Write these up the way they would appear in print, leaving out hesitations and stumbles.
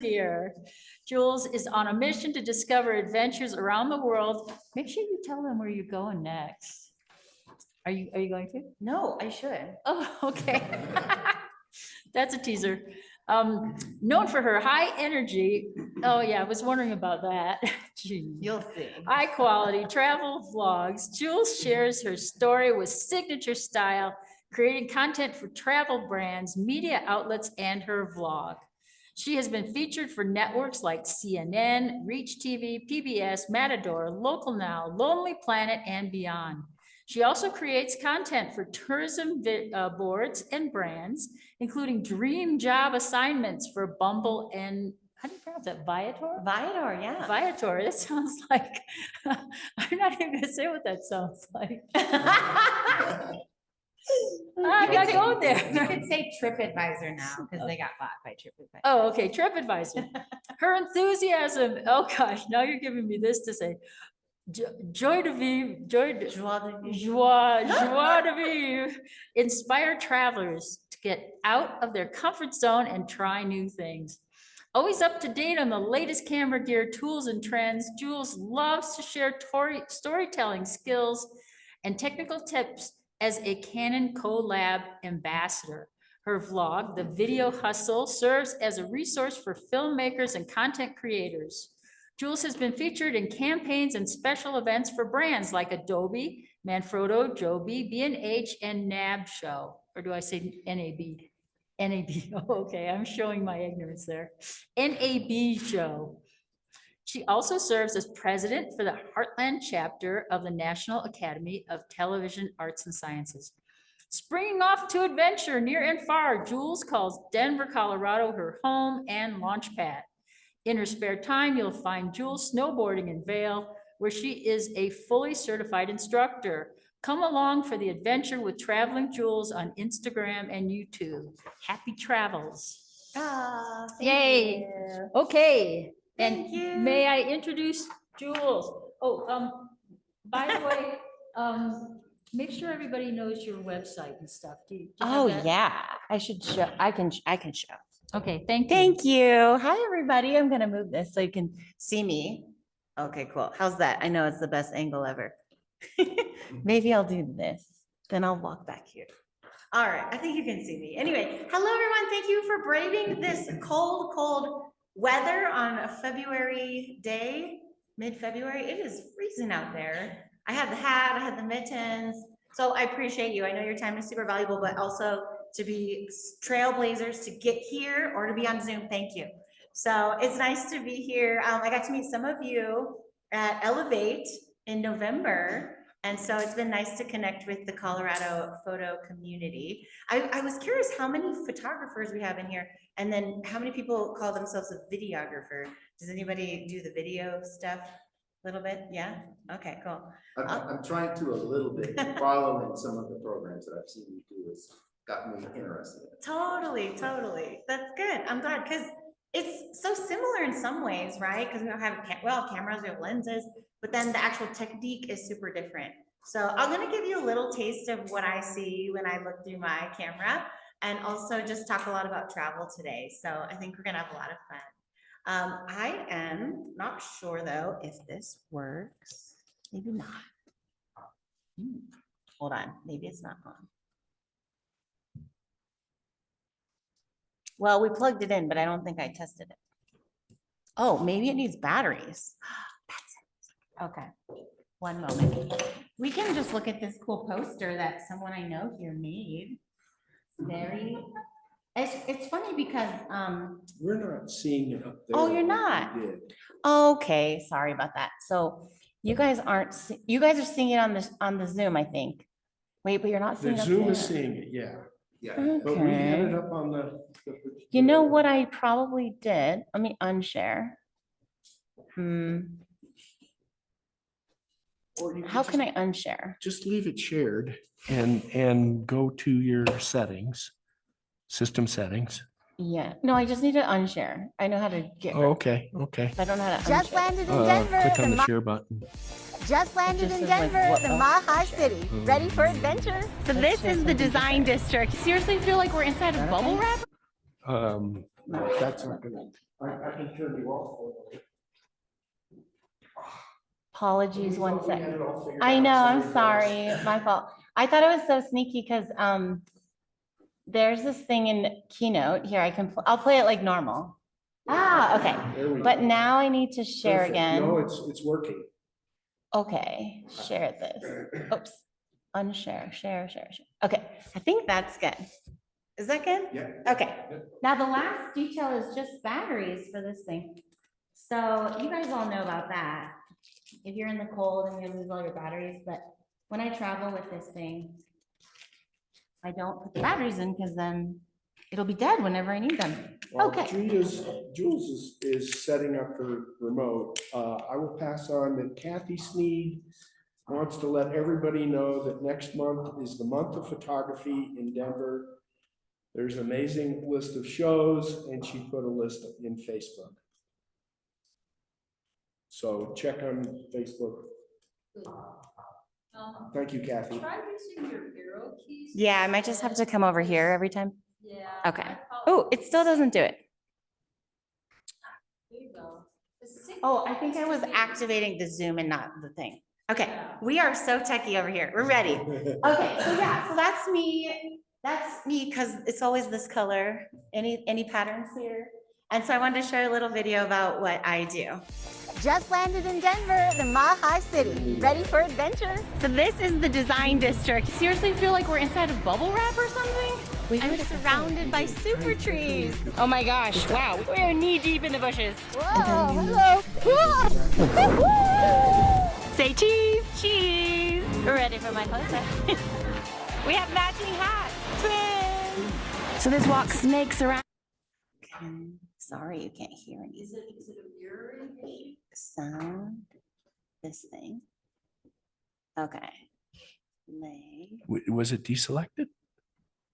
here. Jules is on a mission to discover adventures around the world. Make sure you tell them where you're going next. Are you going to? No, I should. Oh, okay. That's a teaser. Known for her high energy. Oh yeah, I was wondering about that. You'll see. High quality travel vlogs. Jules shares her story with signature style, creating content for travel brands, media outlets, and her vlog. She has been featured for networks like CNN, Reach TV, PBS, Matador, Local Now, Lonely Planet, and beyond. She also creates content for tourism boards and brands, including dream job assignments for Bumble and, how do you pronounce that, Viator? Viator, yeah. Viator, that sounds like, I'm not even gonna say what that sounds like. I gotta go there. You could say TripAdvisor now because they got bought by TripAdvisor. Oh, okay, TripAdvisor. Her enthusiasm, oh gosh, now you're giving me this to say. Joie de vivre, joie de vivre, inspire travelers to get out of their comfort zone and try new things. Always up to date on the latest camera gear, tools, and trends, Jules loves to share storytelling skills and technical tips as a Canon Collab ambassador. Her vlog, The Video Hustle, serves as a resource for filmmakers and content creators. Jules has been featured in campaigns and special events for brands like Adobe, Manfrotto, Joby, B&H, and NAB Show. Or do I say NAB? NAB, oh, okay, I'm showing my ignorance there. NAB Show. She also serves as president for the Heartland chapter of the National Academy of Television Arts and Sciences. Springing off to adventure near and far, Jules calls Denver, Colorado her home and launch pad. In her spare time, you'll find Jules snowboarding in Vail, where she is a fully certified instructor. Come along for the adventure with Traveling Jules on Instagram and YouTube. Happy travels. Ah, Yay. you. Okay. Thank And you. may I introduce Jules? Oh, by the way, make sure everybody knows your website and stuff. Do you have Oh that? yeah, I should show. I can show. Okay, thank you. Thank you. Hi, everybody. I'm going to move this so you can see me. Okay, cool. How's that? I know it's the best angle ever. Maybe I'll do this. Then I'll walk back here. All right. I think you can see me. Anyway, hello, everyone. Thank you for braving this cold, cold weather on a February day, mid-February. It is freezing out there. I had the hat, I had the mittens. So I appreciate you. I know your time is super valuable, but also to be trailblazers to get here or to be on Zoom. Thank you. So it's nice to be here. I got to meet some of you at Elevate in November. And so it's been nice to connect with the Colorado photo community. I was curious how many photographers we have in here, and then how many people call themselves a videographer. Does anybody do the video stuff a little bit? Yeah? Okay, cool. I'm trying to a little bit, following some of the programs that I've seen you do has got me interested. Totally, totally. That's good. I'm glad because it's so similar in some ways, right? Because we don't have cameras, we have lenses, but then the actual technique is super different. So I'm going to give you a little taste of what I see when I look through my camera, and also just talk a lot about travel today. So I think we're going to have a lot of fun. I am not sure though if this works. Maybe not. Hold on. Maybe it's not on. Well, we plugged it in, but I don't think I tested it. Oh, maybe it needs batteries. That's it. Okay. One moment. We can just look at this cool poster that someone I know here made. It's funny because We're not seeing it up there. Oh, you're not? We did. Okay, sorry about that. So you guys are seeing it on the Zoom, I think. Wait, but you're not seeing The it up Zoom there. is seeing it, yeah. Yeah, but we had Okay. it up on the. You know what I probably did? Let me unshare. Or you could How can just- I unshare? Just leave it shared and go to your settings, system settings. Yeah, no, I just need to unshare. I know how to get. Oh, okay, okay. I don't know how to Just unshare. landed in Denver. Click on the the share button. Just landed just in says, like, Denver, what the else? Maha City. Ready for adventure? Let's So this share is the something design together. district. Seriously feel like we're inside Is a that bubble okay? wrap? That's not gonna. I can turn you off for a Apologies, one We had sec. it all figured I out. know, I'm Somebody sorry, my fault. I thought it was so sneaky because there's this thing in Keynote here. I'll play it like normal. Ah, okay. There we But go. now I need to share Perfect. again. No, it's working. Okay, share this. Oops, unshare, share. Okay, I think that's good. Is that good? Yeah. Okay, now the last detail is just batteries for this thing. So you guys all know about that. If you're in the cold and you lose all your batteries, but when I travel with this thing, I don't put the batteries in because then it'll be dead whenever I need them. While Okay. Jules is setting up her remote, I will pass on that Kathy Sneed wants to let everybody know that next month is the month of photography in Denver. There's an amazing list of shows, and she put a list in Facebook. So check on Facebook. Thank you, Kathy. Try using your arrow keys. Yeah, I might just have to come over here every time. Yeah. Okay. Oh, it still doesn't do it. There you go. Oh, I think I was activating the Zoom and not the thing. Okay, we are so techie over here. We're ready. Okay, so yeah, so that's me. That's me because it's always this color. Any patterns here? And so I wanted to share a little video about what I do. Just landed in Denver, the Mile High City. Ready for adventure? So this is the design district. Seriously feel like we're inside of bubble wrap or something? I'm surrounded by super trees. Oh my gosh, wow. We're knee deep in the bushes. Whoa, hello. Say cheese, cheese. We're ready for my close-up. We have matching hats, twins. So this walk snakes around. Okay, sorry, you can't hear anything. Is it a mirroring issue? Sound, this thing. Okay. Lay. Was it deselected?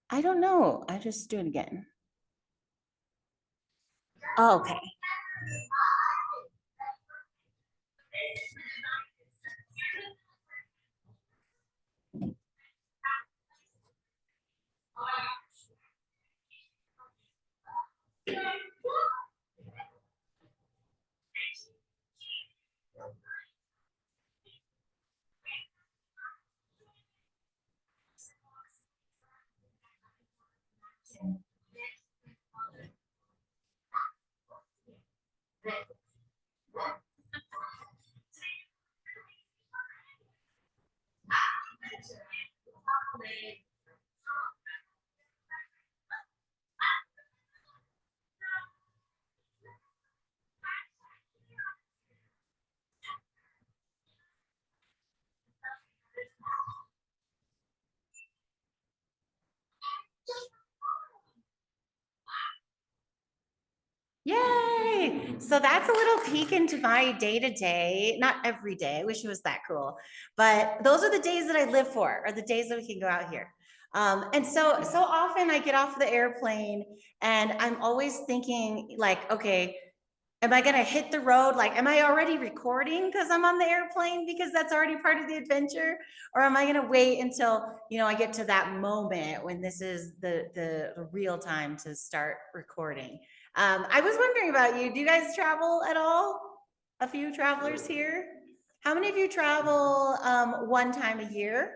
I don't know. I just do it again. Okay. Yay! So that's a little peek into my day-to-day, not every day, I wish it was that cool, but those are the days that I live for, are the days that we can go out here. And so often I get off the airplane and I'm always thinking like, okay, am I gonna hit the road? Like, am I already recording because I'm on the airplane because that's already part of the adventure? Or am I gonna wait until, I get to that moment when this is the real time to start recording? I was wondering about you. Do you guys travel at all? A few travelers here? How many of you travel one time a year?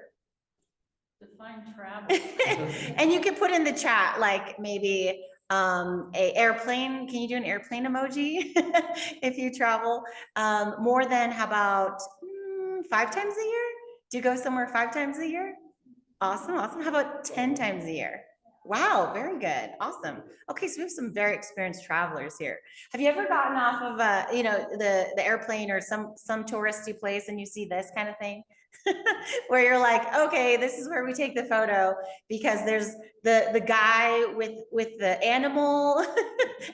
Define travel. And you can put in the chat, like maybe a airplane. Can you do an airplane emoji if you travel more than how about 5 times a year? Do you go somewhere 5 times a year? Awesome. How about 10 times a year? Wow, very good. Awesome. Okay, so we have some very experienced travelers here. Have you ever gotten off of the airplane or some touristy place and you see this kind of thing? Where you're like, okay, this is where we take the photo because there's the guy with the animal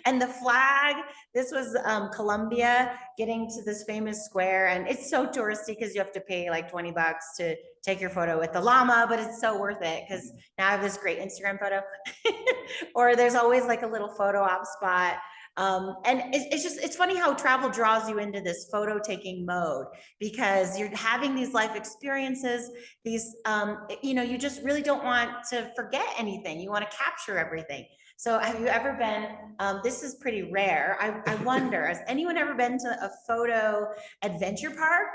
and the flag. This was Colombia getting to this famous square, and it's so touristy because you have to pay like $20 to take your photo with the llama, but it's so worth it because now I have this great Instagram photo. Or there's always like a little photo op spot. And it's funny how travel draws you into this photo taking mode because you're having these life experiences, these, you just really don't want to forget anything. You want to capture everything. So have you ever been, this is pretty rare. I wonder, has anyone ever been to a photo adventure park?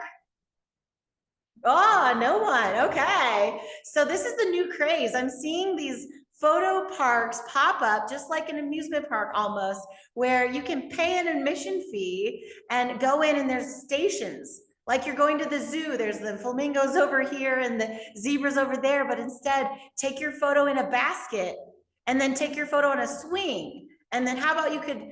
Oh, no one. Okay. So this is the new craze. I'm seeing these photo parks pop up just like an amusement park almost, where you can pay an admission fee and go in and there's stations. Like you're going to the zoo, there's the flamingos over here and the zebras over there, but instead take your photo in a basket and then take your photo on a swing. And then how about you could,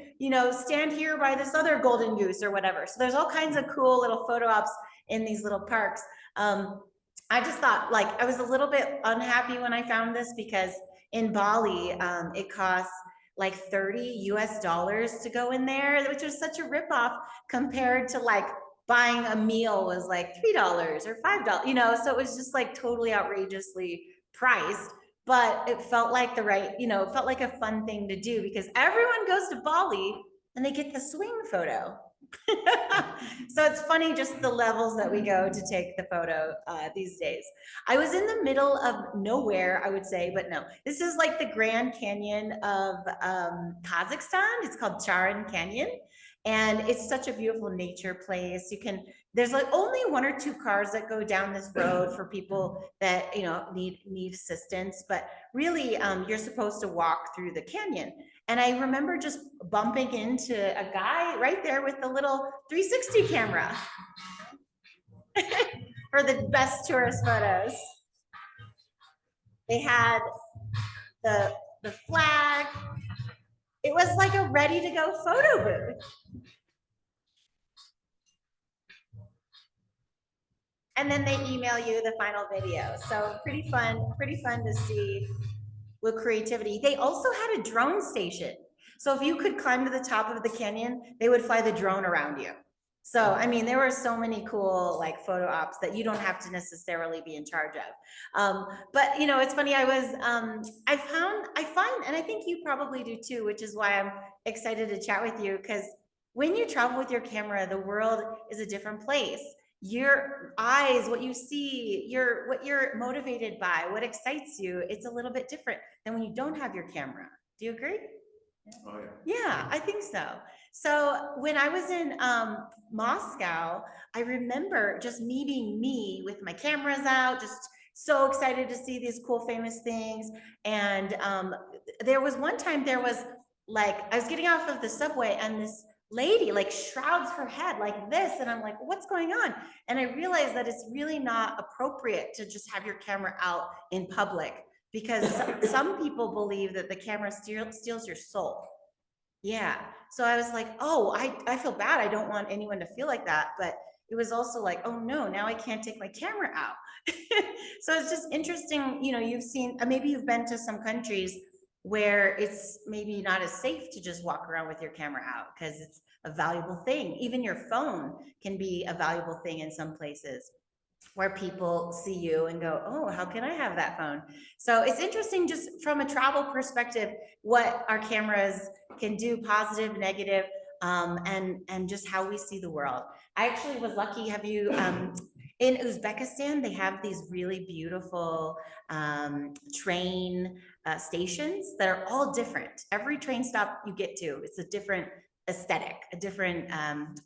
stand here by this other golden goose or whatever. So there's all kinds of cool little photo ops in these little parks. I just thought, like, I was a little bit unhappy when I found this because in Bali, it costs like $30 US to go in there, which was such a ripoff compared to like buying a meal was like $3 or $5, so it was just like totally outrageously priced. But it felt like it felt like a fun thing to do because everyone goes to Bali and they get the swing photo. So it's funny just the levels that we go to take the photo these days. I was in the middle of nowhere, I would say, but no, this is like the Grand Canyon of Kazakhstan. It's called Charan Canyon. And it's such a beautiful nature place. There's like only 1 or 2 cars that go down this road for people that, need assistance, but really you're supposed to walk through the canyon. And I remember just bumping into a guy right there with the little 360 camera for the best tourist photos. They had the flag. It was like a ready to go photo booth. And then they email you the final video. So pretty fun to see with creativity. They also had a drone station. So if you could climb to the top of the canyon, they would fly the drone around you. So, I mean, there were so many cool like photo ops that you don't have to necessarily be in charge of. But it's funny, I find, and I think you probably do too, which is why I'm excited to chat with you, because when you travel with your camera, the world is a different place. Your eyes, what you see, what you're motivated by, what excites you, it's a little bit different than when you don't have your camera. Do you agree? Oh, yeah. Yeah, I think so. So when I was in Moscow, I remember just me being me with my cameras out, just so excited to see these cool famous things. And there was one time I was getting off of the subway and this lady like shrouds her head like this, and I'm like, what's going on? And I realized that it's really not appropriate to just have your camera out in public, because some people believe that the camera steals your soul. Yeah. So I was like, oh, I feel bad. I don't want anyone to feel like that. But it was also like, oh no, now I can't take my camera out. So it's just interesting. You've seen, maybe you've been to some countries where it's maybe not as safe to just walk around with your camera out because it's a valuable thing. Even your phone can be a valuable thing in some places where people see you and go, oh, how can I have that phone? So it's interesting just from a travel perspective, what our cameras can do, positive, negative, and just how we see the world. I actually was lucky. Have you, in Uzbekistan, they have these really beautiful train stations that are all different. Every train stop you get to, it's a different aesthetic, a different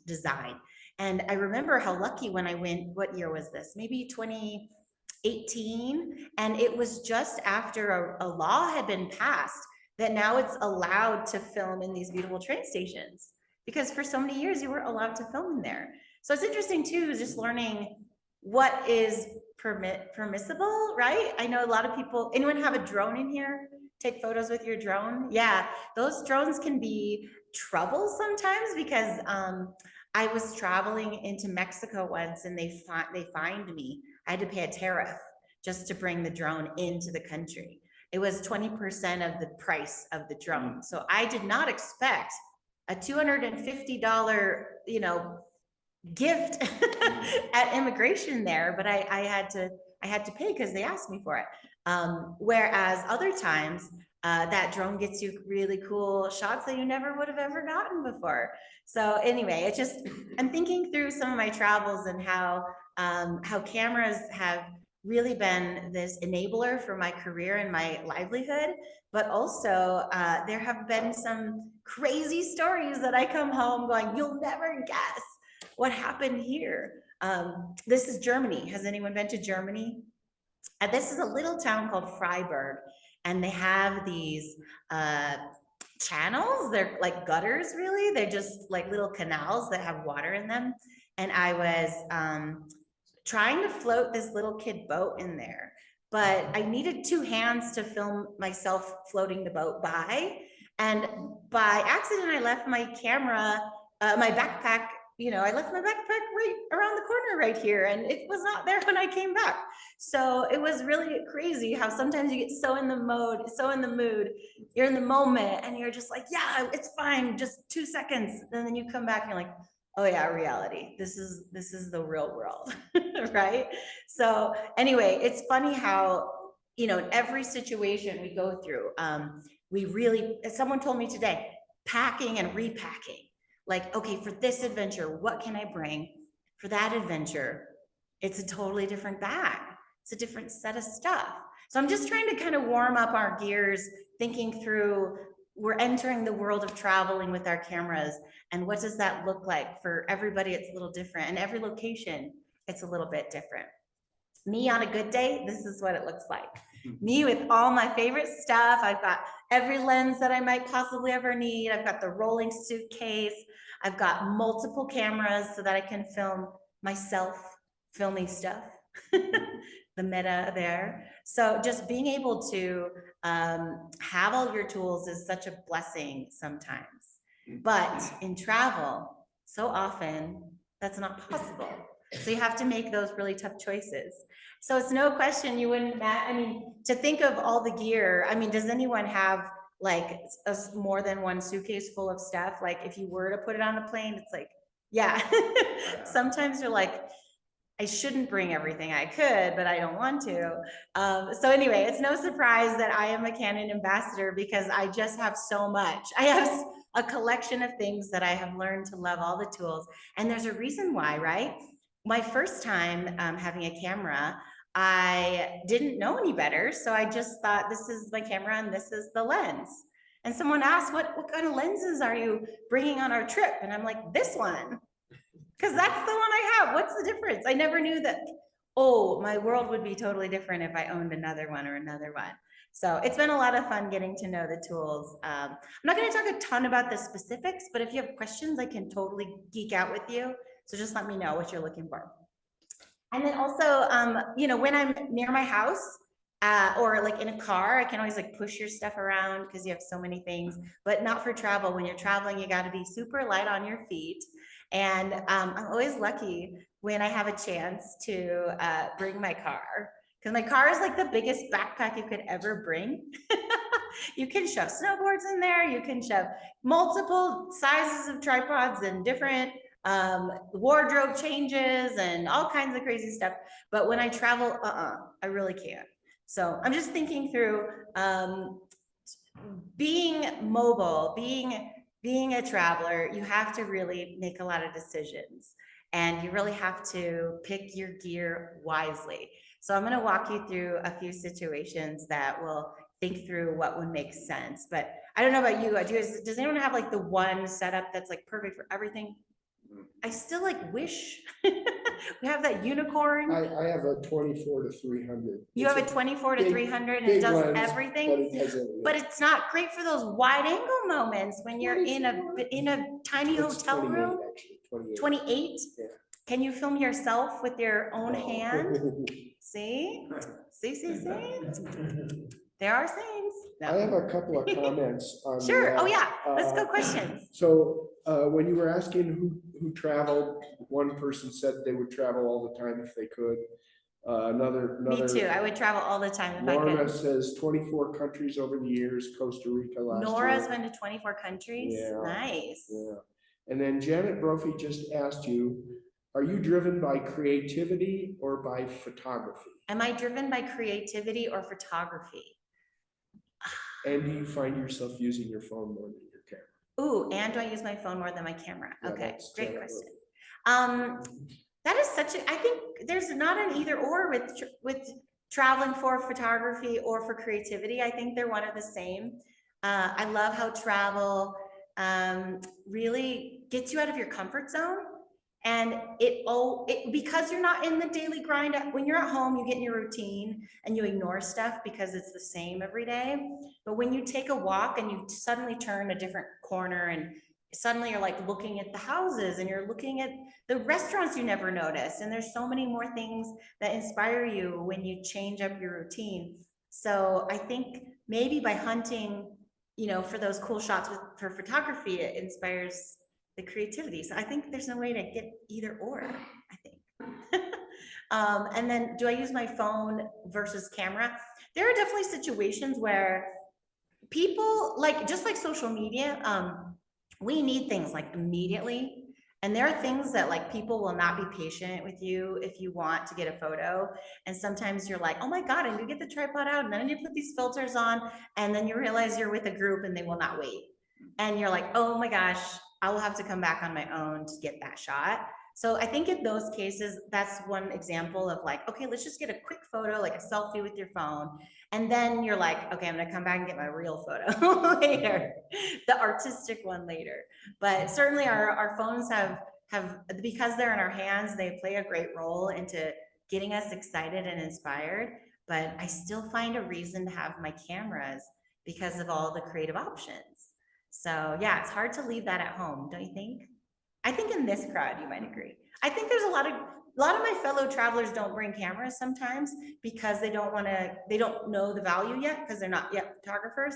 design. And I remember how lucky when I went, what year was this? Maybe 2018. And it was just after a law had been passed that now it's allowed to film in these beautiful train stations. Because for so many years, you weren't allowed to film in there. So it's interesting too, just learning what is permissible, right? I know a lot of people, anyone have a drone in here? Take photos with your drone? Yeah, those drones can be trouble sometimes because I was traveling into Mexico once and they fined me. I had to pay a tariff just to bring the drone into the country. It was 20% of the price of the drone. So I did not expect a $250, gift at immigration there, but I had to pay because they asked me for it. Whereas other times, that drone gets you really cool shots that you never would have ever gotten before. So anyway, I'm thinking through some of my travels and how cameras have really been this enabler for my career and my livelihood, but also there have been some crazy stories that I come home going, you'll never guess what happened here. This is Germany. Has anyone been to Germany? And this is a little town called Freiburg, and they have these channels. They're like gutters, really. They're just like little canals that have water in them. And I was trying to float this little kid boat in there, but I needed two hands to film myself floating the boat by. And by accident, I left my camera, my backpack, I left my backpack right around the corner right here, and it was not there when I came back. So it was really crazy how sometimes you get so in the mood, you're in the moment, and you're just like, yeah, it's fine, just 2 seconds. And then you come back and you're like, oh yeah, reality. This is the real world, right? So anyway, it's funny how, in every situation we go through, someone told me today, packing and repacking. Like, okay, for this adventure, what can I bring? For that adventure, it's a totally different bag. It's a different set of stuff. So I'm just trying to kind of warm up our gears, thinking through, we're entering the world of traveling with our cameras. And what does that look like? For everybody, it's a little different. And every location, it's a little bit different. Me on a good day, this is what it looks like. Me with all my favorite stuff. I've got every lens that I might possibly ever need. I've got the rolling suitcase. I've got multiple cameras so that I can film myself filming stuff. The meta there. So just being able to have all your tools is such a blessing sometimes. But in travel, so often that's not possible. So you have to make those really tough choices. So it's no question you wouldn't, to think of all the gear, does anyone have like more than one suitcase full of stuff? Like if you were to put it on a plane, it's like, yeah. Sometimes you're like, I shouldn't bring everything I could, but I don't want to. So anyway, it's no surprise that I am a Canon ambassador because I just have so much. I have a collection of things that I have learned to love, all the tools. And there's a reason why, right? My first time having a camera, I didn't know any better. So I just thought, this is my camera and this is the lens. And someone asked, what kind of lenses are you bringing on our trip? And I'm like, this one. Because that's the one I have. What's the difference? I never knew that, my world would be totally different if I owned another one or another one. So it's been a lot of fun getting to know the tools. I'm not going to talk a ton about the specifics, but if you have questions, I can totally geek out with you. So just let me know what you're looking for. And then also, when I'm near my house or like in a car, I can always like push your stuff around because you have so many things, but not for travel. When you're traveling, you got to be super light on your feet. And I'm always lucky when I have a chance to bring my car, because my car is like the biggest backpack you could ever bring. You can shove snowboards in there. You can shove multiple sizes of tripods and different wardrobe changes and all kinds of crazy stuff. But when I travel, I really can't. So I'm just thinking through being mobile, being a traveler, you have to really make a lot of decisions and you really have to pick your gear wisely. So I'm going to walk you through a few situations that will think through what would make sense. But I don't know about you. Does anyone have like the one setup that's like perfect for everything? I still like wish we have that unicorn. I have a 24 to 300. You have a 24 to 300 and it does everything, but it's not great for those wide angle moments when you're in a tiny hotel room. 28. Yeah. Can you film yourself with your own hand? See? There are things. I have a couple of comments on Sure. the, Oh yeah. Let's go questions. So when you were asking who traveled, one person said they would travel all the time if they could. Me too. I would travel all the time if I Lorna could. says 24 countries over the years, Costa Rica last Nora's year. been to 24 countries. Yeah. Nice. Yeah. And then Janet Brophy just asked you, are you driven by creativity or by photography? Am I driven by creativity or photography? And do you find yourself using your phone more than your camera? Ooh, and do I use my phone more than my camera? Yeah, Okay, that's great Janet question. That is such a, I think there's not an either or with traveling for photography or for creativity. I think they're one of the same. I love how travel really gets you out of your comfort zone. And because you're not in the daily grind, when you're at home, you get in your routine and you ignore stuff because it's the same every day. But when you take a walk and you suddenly turn a different corner and suddenly you're like looking at the houses and you're looking at the restaurants you never noticed. And there's so many more things that inspire you when you change up your routine. So I think maybe by hunting, for those cool shots for photography, it inspires the creativity. So I think there's no way to get either or, I think. And then do I use my phone versus camera? There are definitely situations where people just like social media, we need things like immediately. And there are things that people will not be patient with you if you want to get a photo. And sometimes you're like, oh my God, I need to get the tripod out and then I need to put these filters on. And then you realize you're with a group and they will not wait. And you're like, oh my gosh, I will have to come back on my own to get that shot. So I think in those cases, that's one example of okay, let's just get a quick photo, like a selfie with your phone. And then you're like, okay, I'm gonna come back and get my real photo later, the artistic one later. But certainly our phones have, because they're in our hands, they play a great role into getting us excited and inspired. But I still find a reason to have my cameras because of all the creative options. So yeah, it's hard to leave that at home, don't you think? I think in this crowd, you might agree. I think there's a lot of my fellow travelers don't bring cameras sometimes because they don't know the value yet because they're not yet photographers,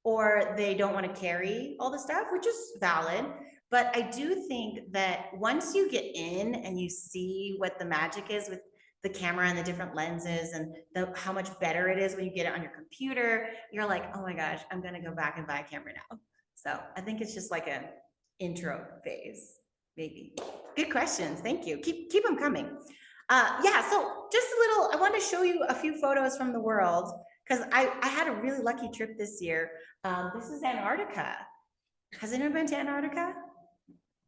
or they don't want to carry all the stuff, which is valid. But I do think that once you get in and you see what the magic is with the camera and the different lenses and how much better it is when you get it on your computer, you're like, oh my gosh, I'm gonna go back and buy a camera now. So I think it's just like an intro phase, maybe. Good questions, thank you. Keep them coming. Yeah, so just a little, I want to show you a few photos from the world because I had a really lucky trip this year. This is Antarctica. Has anyone been to Antarctica?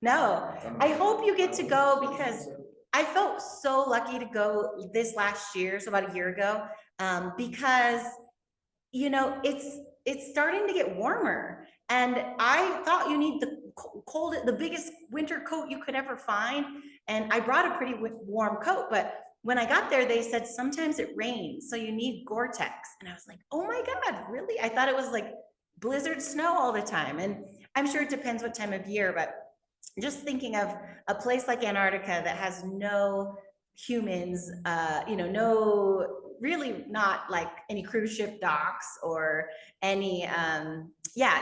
No, I hope you get to go because I felt so lucky to go this last year, so about a year ago, because it's starting to get warmer. And I thought you need the biggest winter coat you could ever find. And I brought a pretty warm coat, but when I got there, they said sometimes it rains, so you need Gore-Tex. And I was like, oh my God, really? I thought it was like blizzard snow all the time. And I'm sure it depends what time of year, but just thinking of a place like Antarctica that has no humans, really not like any cruise ship docks or any,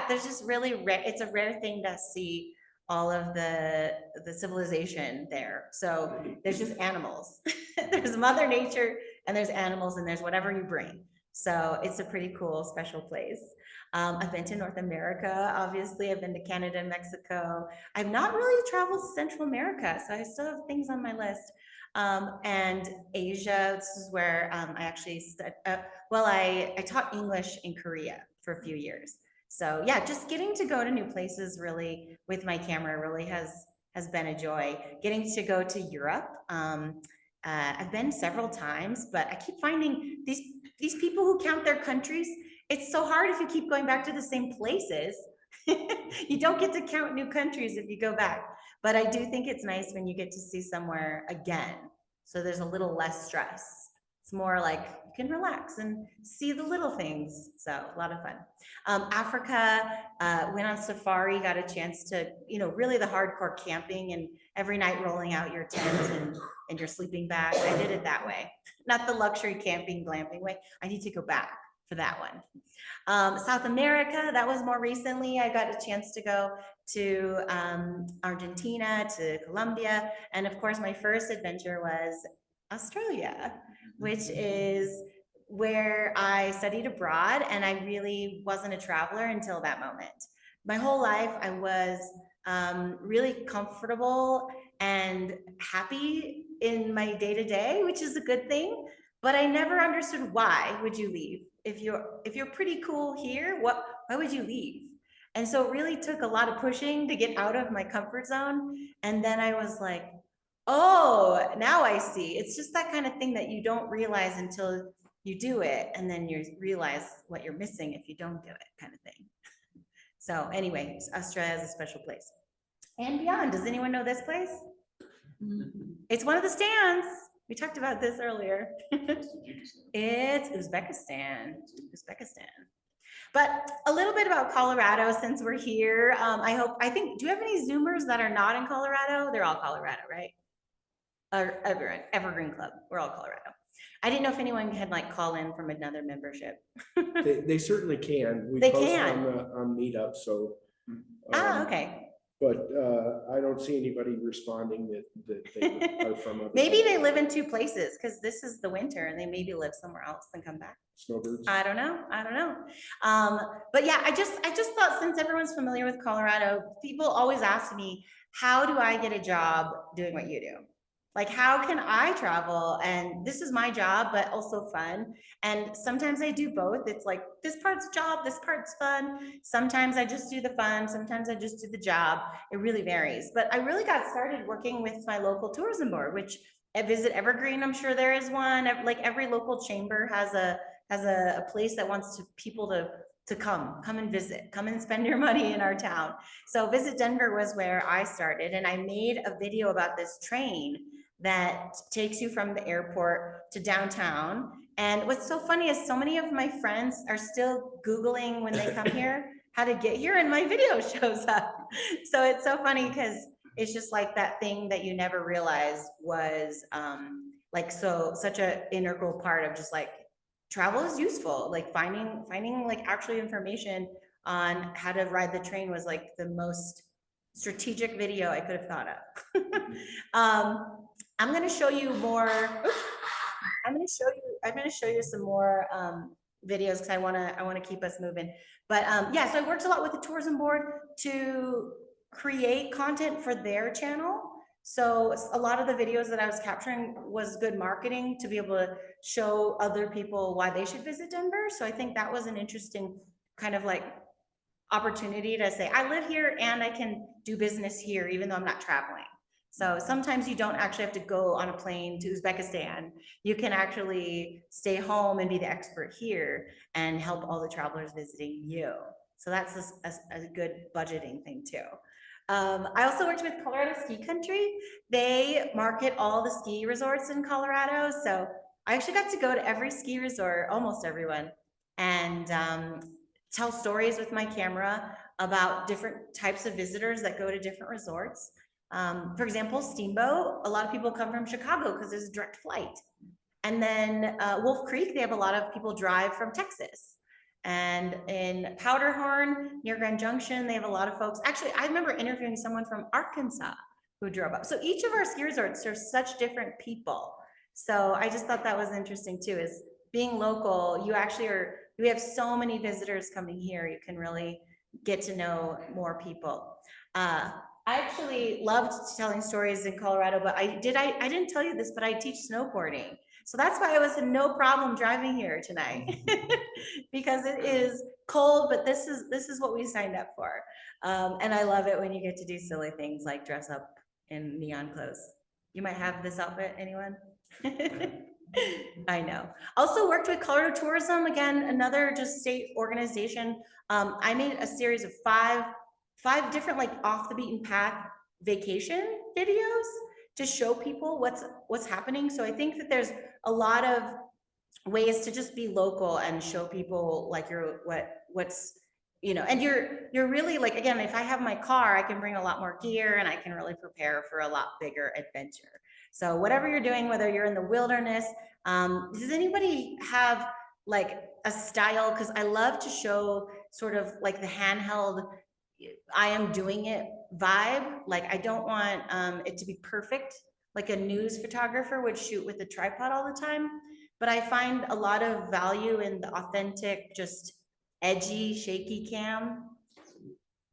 there's just really it's a rare thing to see all of the civilization there. So there's just animals. There's Mother Nature and there's animals and there's whatever you bring. So it's a pretty cool, special place. I've been to North America, obviously. I've been to Canada and Mexico. I've not really traveled to Central America, so I still have things on my list. And Asia, this is where I actually I taught English in Korea for a few years. So yeah, just getting to go to new places really with my camera really has been a joy. Getting to go to Europe, I've been several times, but I keep finding these people who count their countries. It's so hard if you keep going back to the same places. You don't get to count new countries if you go back. But I do think it's nice when you get to see somewhere again. So there's a little less stress. It's more like you can relax and see the little things. So a lot of fun. Africa, went on safari, got a chance to, really the hardcore camping and every night rolling out your tent and your sleeping bag. I did it that way. Not the luxury camping, glamping way. I need to go back for that one. South America, that was more recently. I got a chance to go to Argentina, to Colombia, and of course my first adventure was Australia, which is where I studied abroad, and I really wasn't a traveler until that moment. My whole life I was really comfortable and happy in my day-to-day, which is a good thing, but I never understood why would you leave? If you're pretty cool here, why would you leave? And so it really took a lot of pushing to get out of my comfort zone. And then I was like, Oh, now I see. It's just that kind of thing that you don't realize until you do it, and then you realize what you're missing if you don't do it, kind of thing. So anyway, Australia has a special place. And beyond, does anyone know this place? It's one of the stands. We talked about this earlier. It's Uzbekistan. But a little bit about Colorado since we're here. I think, do you have any Zoomers that are not in Colorado? They're all Colorado, right? Or everyone, Evergreen Club, we're all Colorado. I didn't know if anyone had like call in from another membership. They certainly can. We They post can. on Meetup, so. Okay. But I don't see anybody responding that they are from. other Maybe they places. live in two places because this is the winter and they maybe live somewhere else and come back. Snowbirds. I don't know. But yeah, I just thought since everyone's familiar with Colorado, people always ask me, how do I get a job doing what you do? Like, how can I travel? And this is my job, but also fun. And sometimes I do both. It's like, this part's job, this part's fun. Sometimes I just do the fun. Sometimes I just do the job. It really varies. But I really got started working with my local tourism board, which at Visit Evergreen, I'm sure there is one. Like every local chamber has a place that wants people to come and visit, come and spend your money in our town. So Visit Denver was where I started, and I made a video about this train that takes you from the airport to downtown. And what's so funny is so many of my friends are still Googling when they come here how to get here, and my video shows up. So it's so funny because it's just like that thing that you never realized was like such an integral part of just like travel is useful. Like finding like actually information on how to ride the train was like the most strategic video I could have thought of. I'm going to show you more. I'm going to show you some more videos because I want to keep us moving. But yeah, so I worked a lot with the tourism board to create content for their channel. So a lot of the videos that I was capturing was good marketing to be able to show other people why they should visit Denver. So I think that was an interesting kind of like opportunity to say, I live here and I can do business here, even though I'm not traveling. So sometimes you don't actually have to go on a plane to Uzbekistan. You can actually stay home and be the expert here and help all the travelers visiting you. So that's a good budgeting thing too. I also worked with Colorado Ski Country. They market all the ski resorts in Colorado. So I actually got to go to every ski resort, almost everyone, and tell stories with my camera about different types of visitors that go to different resorts. For example, Steamboat, a lot of people come from Chicago because there's a direct flight. And then Wolf Creek, they have a lot of people drive from Texas. And in Powderhorn, near Grand Junction, they have a lot of folks. Actually, I remember interviewing someone from Arkansas who drove up. So each of our ski resorts are such different people. So I just thought that was interesting too, is being local, we have so many visitors coming here. You can really get to know more people. I actually loved telling stories in Colorado, but I didn't tell you this, but I teach snowboarding. So that's why I was in no problem driving here tonight because it is cold, but this is what we signed up for. And I love it when you get to do silly things like dress up in neon clothes. You might have this outfit, anyone? I know. Also worked with Colorado Tourism, again, another just state organization. I made a series of five different like off the beaten path vacation videos to show people what's happening. So I think that there's a lot of ways to just be local and show people like what's and you're really like, again, if I have my car, I can bring a lot more gear and I can really prepare for a lot bigger adventure. So whatever you're doing, whether you're in the wilderness, does anybody have like a style? Because I love to show sort of like the handheld, I am doing it vibe. Like I don't want it to be perfect, like a news photographer would shoot with a tripod all the time. But I find a lot of value in the authentic, just edgy, shaky cam.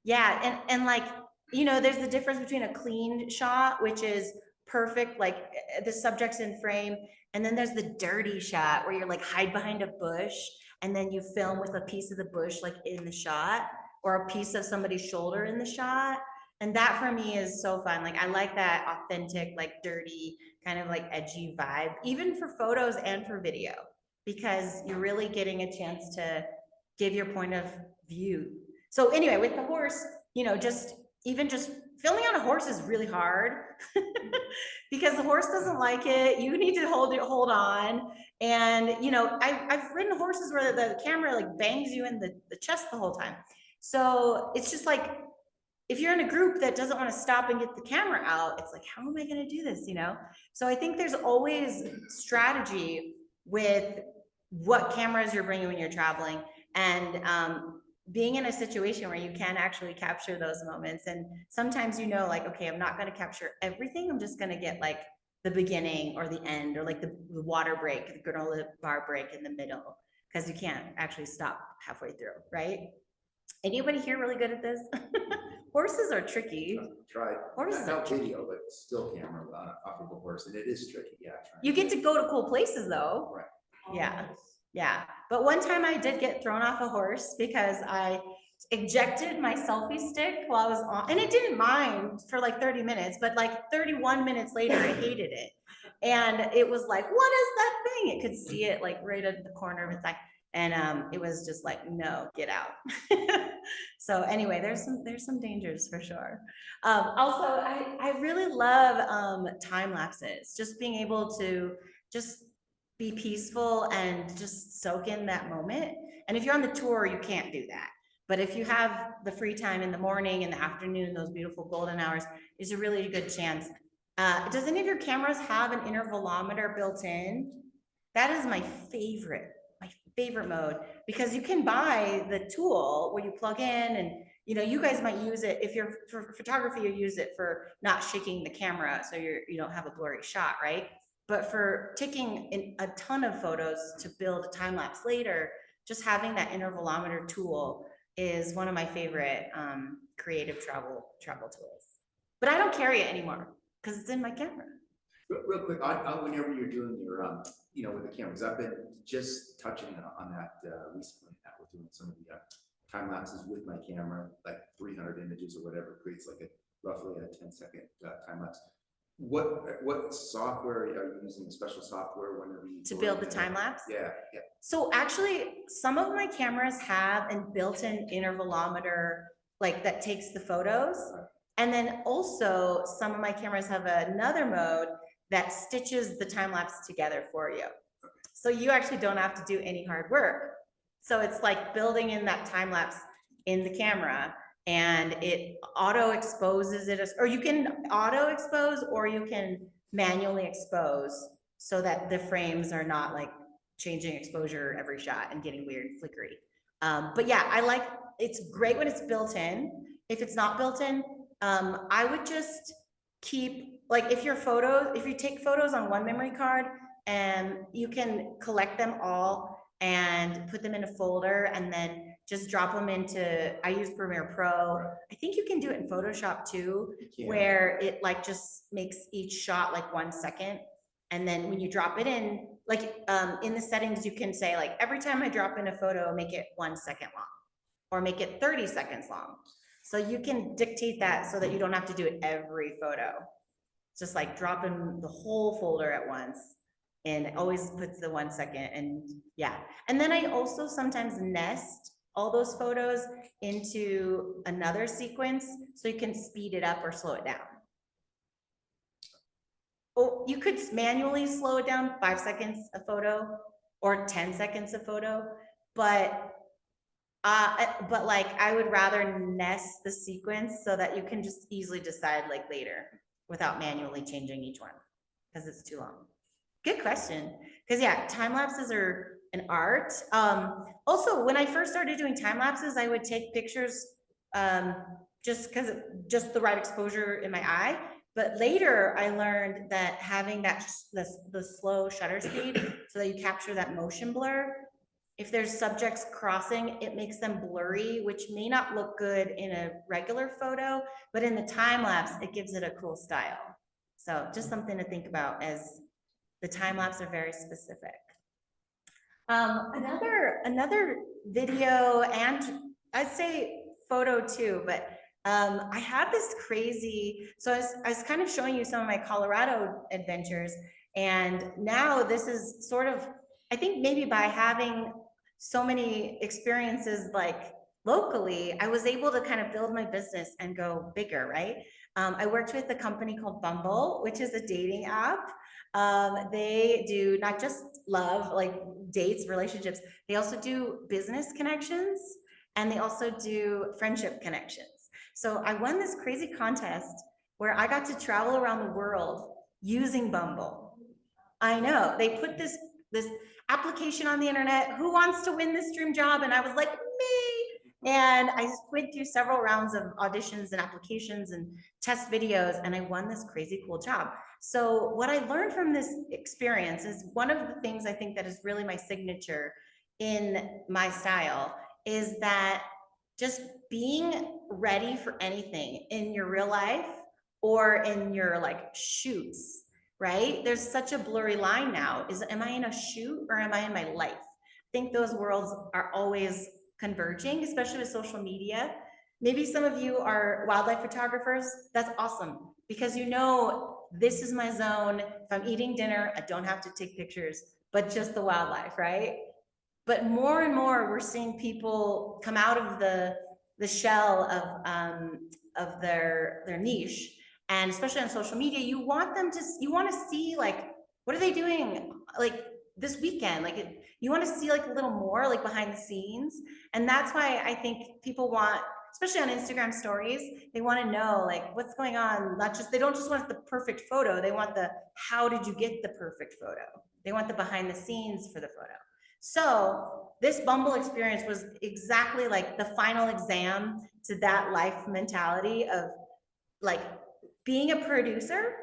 Yeah, and like, there's the difference between a clean shot, which is perfect, like the subject's in frame, and then there's the dirty shot where you're like hide behind a bush and then you film with a piece of the bush like in the shot or a piece of somebody's shoulder in the shot. And that for me is so fun. Like I like that authentic, like dirty, kind of like edgy vibe, even for photos and for video, because you're really getting a chance to give your point of view. So anyway, with the horse, you know, just filming on a horse is really hard because the horse doesn't like it. You need to hold on. And, you know, I've ridden horses where the camera like bangs you in the chest the whole time. So it's just like, if you're in a group that doesn't want to stop and get the camera out, it's like, how am I going to do this? You know? So I think there's always strategy with what cameras you're bringing when you're traveling, and being in a situation where you can actually capture those moments. And sometimes, you know, like, okay, I'm not going to capture everything. I'm just going to get like the beginning or the end, or like the water break, the granola bar break in the middle, because you can't actually stop halfway through, right? Anybody here really good at this? Horses are tricky. Try, Horses not are tricky. video, but still camera off of a horse, and it is tricky, yeah. You get to go to cool places though. Right. Yeah, yeah. But one time I did get thrown off a horse because I ejected my selfie stick while I was on, and it didn't mind for like 30 minutes, but like 31 minutes later, I hated it. And it was like, what is that thing? It could see it like right at the corner of its eye. And it was just like, no, get out. So anyway, there's some dangers for sure. Also, I really love time lapses, just being able to just be peaceful and just soak in that moment. And if you're on the tour, you can't do that. But if you have the free time in the morning and the afternoon, those beautiful golden hours, is a really good chance. Does any of your cameras have an intervalometer built in? That is my favorite mode, because you can buy the tool where you plug in, and you know, you guys might use it if you're for photography, you use it for not shaking the camera so you don't have a blurry shot, right? But for taking in a ton of photos to build a time lapse later, just having that intervalometer tool is one of my favorite creative travel tools. But I don't carry it anymore because it's in my camera. Real quick, whenever you're doing your, you know, with the cameras, I've been just touching on that recently. That we're doing some of the time lapses with my camera, like 300 images or whatever, creates like roughly a 10-second time lapse. What software are you using? Special software whenever you to build the time lapse? Yeah. So actually, some of my cameras have a built-in intervalometer, like that takes the photos. And then also some of my cameras have another mode that stitches the time lapse together for you. So you actually don't have to do any hard work. So it's like building in that time lapse in the camera, and it auto exposes it, or you can auto expose, or you can manually expose, so that the frames are not like changing exposure every shot and getting weird and flickery. But yeah, it's great when it's built in. If it's not built in, I would just keep, like, if you take photos on one memory card, and you can collect them all and put them in a folder, and then just drop them into, I use Premiere Pro. I think you can do it in Photoshop too, where it like just makes each shot like 1 second. And then when you drop it in, like in the settings, you can say like, every time I drop in a photo, make it 1 second long, or make it 30 seconds long. So you can dictate that so that you don't have to do it every photo. It's just like drop in the whole folder at once, and it always puts the 1 second. And yeah. And then I also sometimes nest all those photos into another sequence, so you can speed it up or slow it down. Oh, you could manually slow it down 5 seconds a photo or 10 seconds a photo, but like I would rather nest the sequence so that you can just easily decide like later without manually changing each one, because it's too long. Good question. Because yeah, time lapses are an art. Also, when I first started doing time lapses, I would take pictures just the right exposure in my eye. But later I learned that having the slow shutter speed so that you capture that motion blur, if there's subjects crossing, it makes them blurry, which may not look good in a regular photo, but in the time lapse, it gives it a cool style. So just something to think about, as the time lapse are very specific. Another video, and I'd say photo too, but I had this crazy, so I was kind of showing you some of my Colorado adventures, and now this is sort of, I think maybe by having so many experiences like locally, I was able to kind of build my business and go bigger, right? I worked with a company called Bumble, which is a dating app. They do not just love, like dates, relationships, they also do business connections, and they also do friendship connections. So I won this crazy contest where I got to travel around the world using Bumble. I know, they put this application on the internet, who wants to win this dream job? And I was like, me. And I went through several rounds of auditions and applications and test videos, and I won this crazy cool job. So what I learned from this experience is one of the things I think that is really my signature in my style is that just being ready for anything in your real life or in your like shoots, right? There's such a blurry line now. Am I in a shoot or am I in my life? I think those worlds are always converging, especially with social media. Maybe some of you are wildlife photographers. That's awesome because you know this is my zone. If I'm eating dinner, I don't have to take pictures, but just the wildlife, right? But more and more, we're seeing people come out of the shell of their niche, and especially on social media, you want to see like, what are they doing like this weekend? Like you want to see like a little more like behind the scenes, and that's why I think people want, especially on Instagram stories, they want to know like what's going on. They don't just want the perfect photo. They want the how did you get the perfect photo? They want the behind the scenes for the photo. So this Bumble experience was exactly like the final exam to that life mentality of like being a producer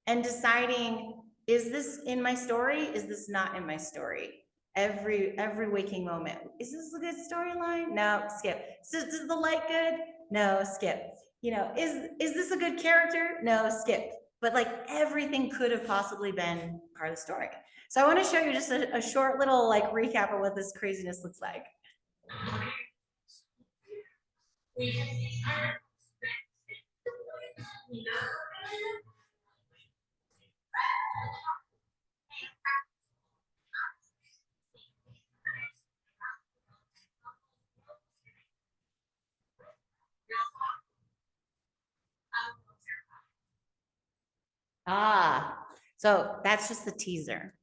and deciding, is this in my story? Is this not in my story? Every waking moment. Is this a good storyline? No, skip. Is the light good? No, skip. You know, is this a good character? No, skip. But like everything could have possibly been part of the story. So I want to show you just a short little like recap of what this craziness looks like. So that's just the teaser.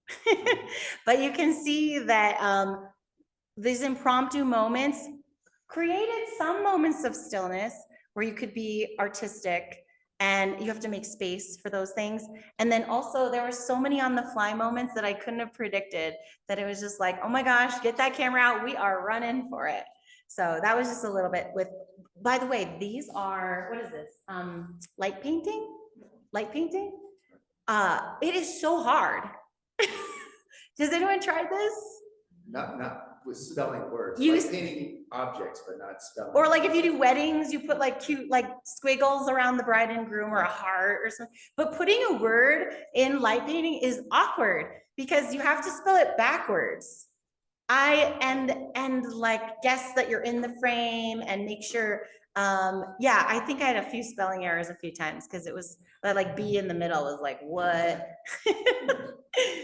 But you can see that these impromptu moments created some moments of stillness where you could be artistic and you have to make space for those things. And then also there were so many on the fly moments that I couldn't have predicted, that it was just like, oh my gosh, get that camera out. We are running for it. So that was just a little bit with, by the way, these are, what is this? Light painting? Light painting? It is so hard. Does anyone try this? Not with spelling words, You- like painting objects, but not spelling. Or like if you do weddings, you put like cute like squiggles around the bride and groom or a heart or something. But putting a word in light painting is awkward because you have to spell it backwards. And like guess that you're in the frame and make sure. Yeah, I think I had a few spelling errors a few times because it was like B in the middle was like what.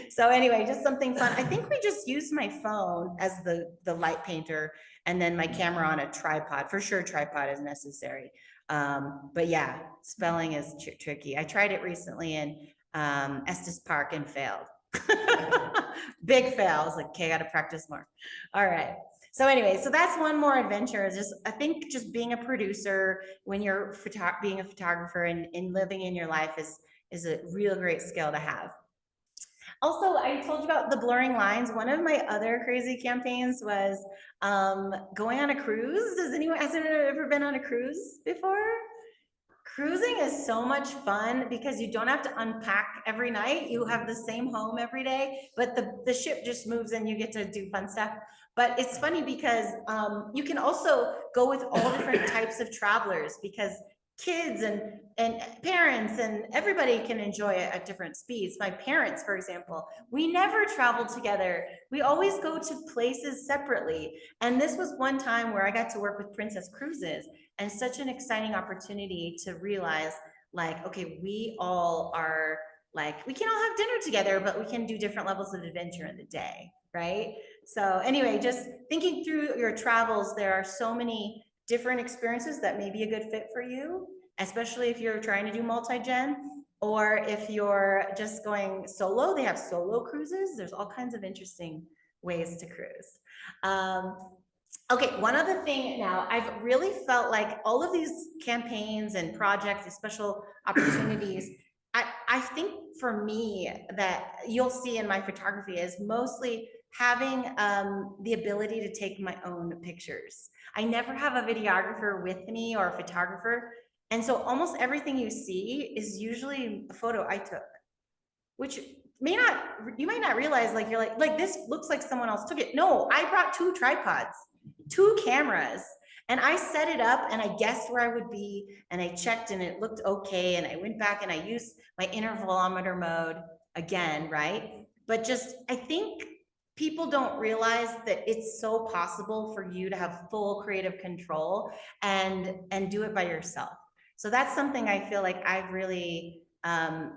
So anyway, just something fun. I think we just used my phone as the light painter and then my camera on a tripod. For sure, tripod is necessary. But yeah, spelling is tricky. I tried it recently in Estes Park and failed. Big fail. I was like, okay, I got to practice more. All right. So anyway, so that's one more adventure. Just I think just being a producer when you're being a photographer and living in your life is a real great skill to have. Also, I told you about the blurring lines. One of my other crazy campaigns was going on a cruise. Has anyone ever been on a cruise before? Cruising is so much fun because you don't have to unpack every night. You have the same home every day, but the ship just moves and you get to do fun stuff. But it's funny because you can also go with all different types of travelers because kids and parents and everybody can enjoy it at different speeds. My parents, for example, we never travel together. We always go to places separately. And this was one time where I got to work with Princess Cruises. and such an exciting opportunity to realize like, okay, we all are like, we can all have dinner together, but we can do different levels of adventure in the day, right? So anyway, just thinking through your travels, there are so many different experiences that may be a good fit for you, especially if you're trying to do multi-gen, or if you're just going solo. They have solo cruises. There's all kinds of interesting ways to cruise. Okay, one other thing now, I've really felt like all of these campaigns and projects, these special opportunities, I think for me that you'll see in my photography is mostly having the ability to take my own pictures. I never have a videographer with me or a photographer. And so almost everything you see is usually a photo I took, which you might not realize, like, you're like, this looks like someone else took it. No, I brought 2 tripods, 2 cameras, and I set it up and I guessed where I would be and I checked and it looked okay. And I went back and I used my intervalometer mode again, right? But just, I think people don't realize that it's so possible for you to have full creative control and do it by yourself. So that's something I feel like I've really, I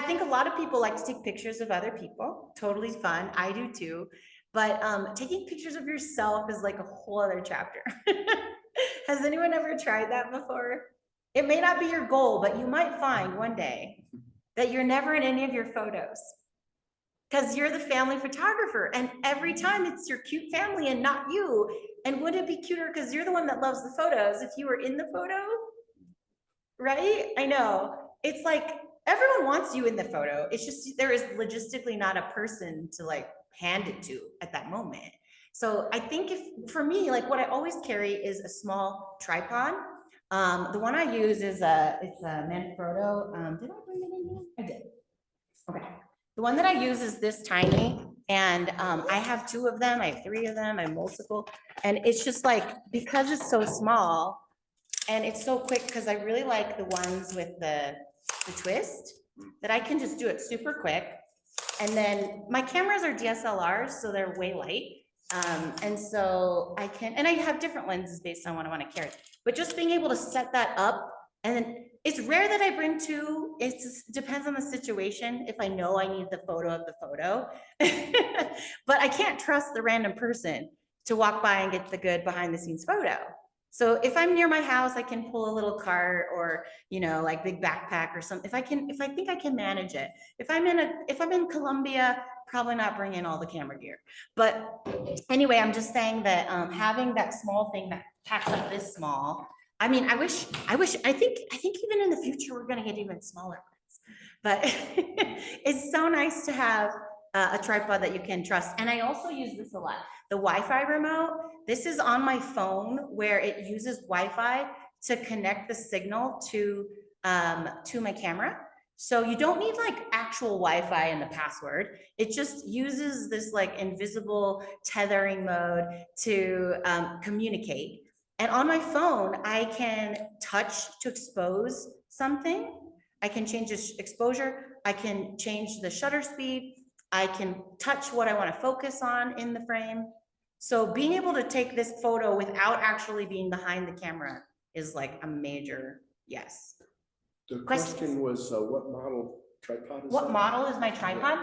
think a lot of people like to take pictures of other people, totally fun. I do too. But taking pictures of yourself is like a whole other chapter. Has anyone ever tried that before? It may not be your goal, but you might find one day that you're never in any of your photos because you're the family photographer, and every time it's your cute family and not you. And would it be cuter because you're the one that loves the photos if you were in the photo? Right? I know. It's like everyone wants you in the photo. It's just there is logistically not a person to like hand it to at that moment. So I think for me, like what I always carry is a small tripod. The one I use is it's a Manfrotto. Did I bring it in here? I did. Okay. The one that I use is this tiny, and I have 2 of them. I have 3 of them. I have multiple, and it's just like, because it's so small and it's so quick, because I really like the ones with the twist, that I can just do it super quick. And then my cameras are DSLRs, so they're way light. And so I can, and I have different lenses based on what I want to carry, but just being able to set that up. And then it's rare that I bring 2. It just depends on the situation. If I know I need the photo of the photo, but I can't trust the random person to walk by and get the good behind the scenes photo. So if I'm near my house, I can pull a little cart or, you know, like big backpack or something. If I think I can manage it. If I'm in Colombia, probably not bring in all the camera gear. But anyway, I'm just saying that having that small thing that packs up this small. I mean, I think even in the future, we're going to get even smaller ones, but it's so nice to have a tripod that you can trust. And I also use this a lot. The Wi-Fi remote, this is on my phone where it uses Wi-Fi to connect the signal to my camera. So you don't need like actual Wi-Fi and the password. It just uses this like invisible tethering mode to communicate. And on my phone, I can touch to expose something. I can change the exposure. I can change the shutter speed. I can touch what I want to focus on in the frame. So being able to take this photo without actually being behind the camera is like a major yes. The question was, what model tripod is What that? model is my tripod?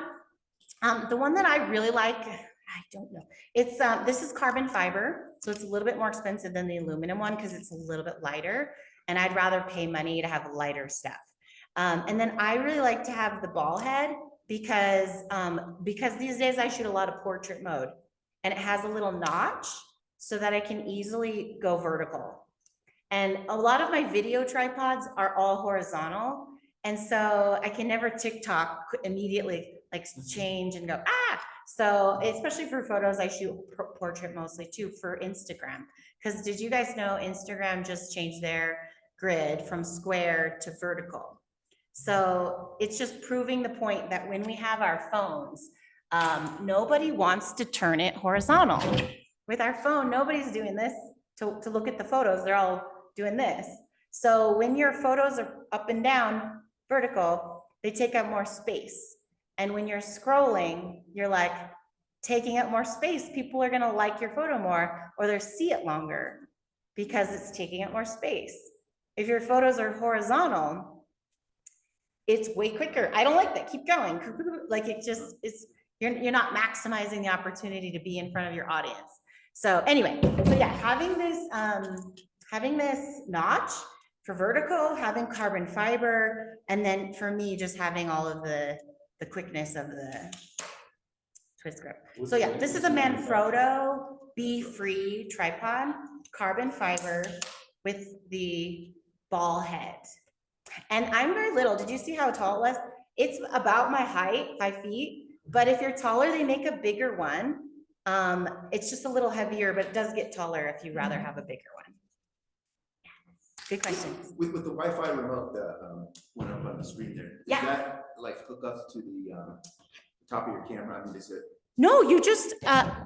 The one that I really like, I don't know. It's this is carbon fiber, so it's a little bit more expensive than the aluminum one because it's a little bit lighter, and I'd rather pay money to have lighter stuff. And then I really like to have the ball head because these days I shoot a lot of portrait mode, and it has a little notch so that I can easily go vertical. And a lot of my video tripods are all horizontal. And so I can never TikTok immediately, like change and go, ah. So especially for photos, I shoot portrait mostly too for Instagram. Because did you guys know Instagram just changed their grid from square to vertical? So it's just proving the point that when we have our phones, nobody wants to turn it horizontal. With our phone, nobody's doing this to look at the photos. They're all doing this. So when your photos are up and down vertical, they take up more space. And when you're scrolling, you're like taking up more space. People are gonna like your photo more, or they'll see it longer. because it's taking up more space. If your photos are horizontal, it's way quicker. I don't like that. Keep going. Like it just, you're not maximizing the opportunity to be in front of your audience. So anyway, so yeah, having this notch for vertical, having carbon fiber, and then for me, just having all of the quickness of the twist grip. So yeah, this is a Manfrotto bee-free tripod, carbon fiber with the ball head. And I'm very little. Did you see how tall it was? It's about my height, 5 feet. But if you're taller, they make a bigger one. It's just a little heavier, but it does get taller if you'd rather have a bigger one. Good question. With the Wi-Fi remote that went up on the screen there, does Yeah. that like hook up to the top of your camera? I mean, is it? No, you just,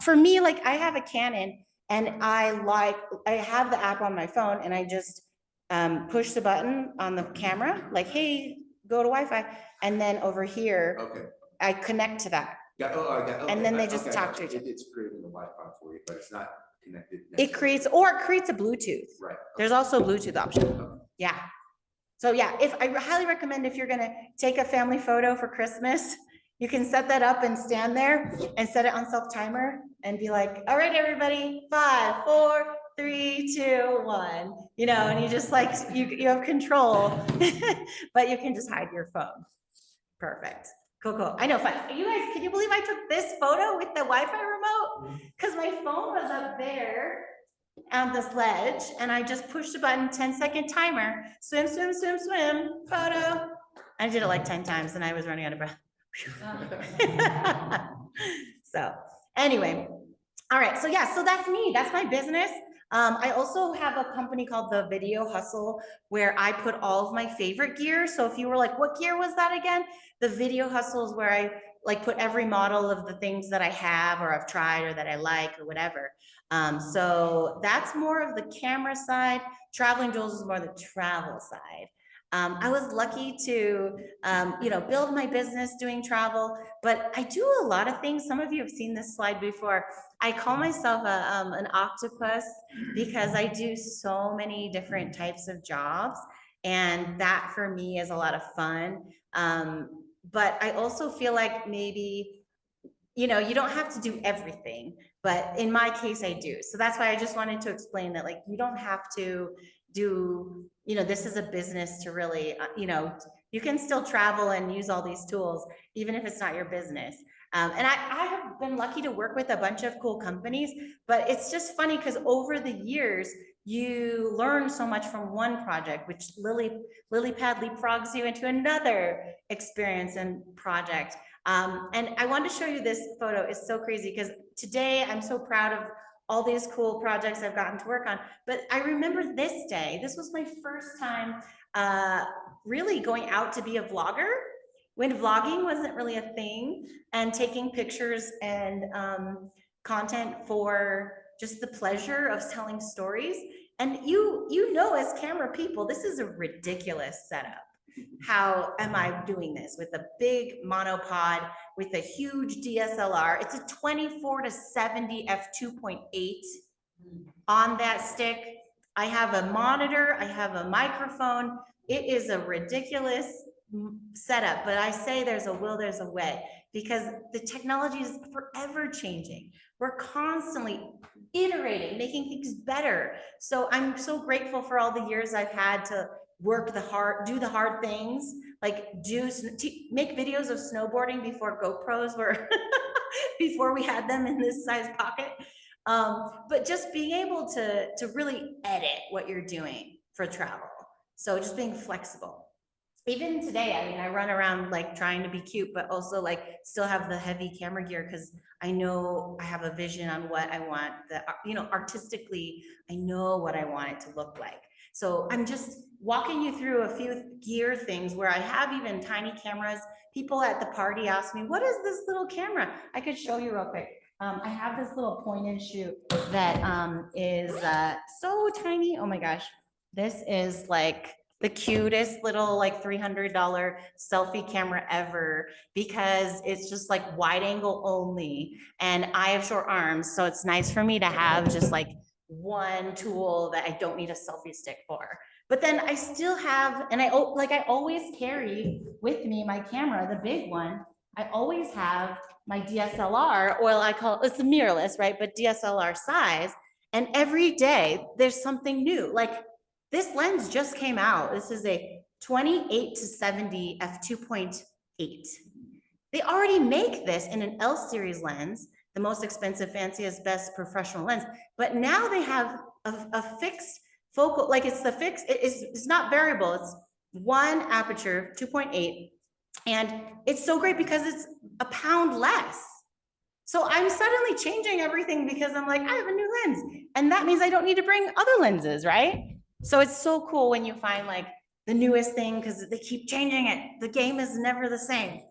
for me, like I have a Canon and I have the app on my phone and I just push the button on the camera, like, hey, go to Wi-Fi. And then over here, Okay. I connect to that. I got. Okay, And then they just okay, talk to each other. It's creating the Wi-Fi for you, but it's not connected. It creates a Bluetooth. Right. There's also a Bluetooth option. Yeah. So yeah, I highly recommend if you're gonna take a family photo for Christmas, you can set that up and stand there and set it on self-timer and be like, all right, everybody, 5, 4, 3, 2, 1, you know, and you just like, you have control, but you can just hide your phone. Perfect. Cool. I know, fun. You guys, can you believe I took this photo with the Wi-Fi remote? Because my phone was up there on this ledge and I just pushed the button, 10-second timer, swim, photo. I did it like 10 times and I was running out of breath. So anyway, all right. So yeah, so that's me. That's my business. I also have a company called The Video Hustle where I put all of my favorite gear. So if you were like, what gear was that again? The Video Hustle is where I like put every model of the things that I have or I've tried or that I like or whatever. So that's more of the camera side. Traveling Jules is more the travel side. I was lucky to, build my business doing travel, but I do a lot of things. Some of you have seen this slide before. I call myself an octopus because I do so many different types of jobs. And that for me is a lot of fun. But I also feel like maybe, you don't have to do everything, but in my case, I do. So that's why I just wanted to explain that, like, you don't have to do, this is a business to really, you can still travel and use all these tools, even if it's not your business. And I have been lucky to work with a bunch of cool companies, but it's just funny because over the years, you learn so much from one project, which lily pad leapfrogs you into another experience and project. And I wanted to show you this photo. It's so crazy because today I'm so proud of all these cool projects I've gotten to work on. But I remember this day, this was my first time really going out to be a vlogger when vlogging wasn't really a thing, and taking pictures and content for just the pleasure of telling stories. And as camera people, this is a ridiculous setup. How am I doing this with a big monopod with a huge DSLR? It's a 24-70 f2.8 on that stick. I have a monitor, I have a microphone. It is a ridiculous setup, but I say there's a will, there's a way, because the technology is forever changing. We're constantly iterating, making things better. So I'm so grateful for all the years I've had to do the hard things, like make videos of snowboarding before GoPros were, before we had them in this size pocket. But just being able to really edit what you're doing for travel. So just being flexible. Even today, I mean, I run around like trying to be cute, but also like still have the heavy camera gear because I know I have a vision on what I want, artistically, I know what I want it to look like. So I'm just walking you through a few gear things where I have even tiny cameras. People at the party ask me, what is this little camera? I could show you real quick. I have this little point and shoot that is so tiny. Oh my gosh. This is like the cutest little like $300 selfie camera ever, because it's just like wide angle only. And I have short arms. So it's nice for me to have just like one tool that I don't need a selfie stick for. But then I still have, and I always carry with me my camera, the big one. I always have my DSLR, or I call it's a mirrorless, right? But DSLR size. And every day there's something new. Like this lens just came out. This is a 28-70 f2.8. They already make this in an L series lens, the most expensive, fanciest, best professional lens. But now they have a fixed focal, like it's not variable. It's one aperture, 2.8. And it's so great because it's a pound less. So I'm suddenly changing everything because I'm like, I have a new lens. And that means I don't need to bring other lenses, right? So it's so cool when you find like the newest thing because they keep changing it. The game is never the same.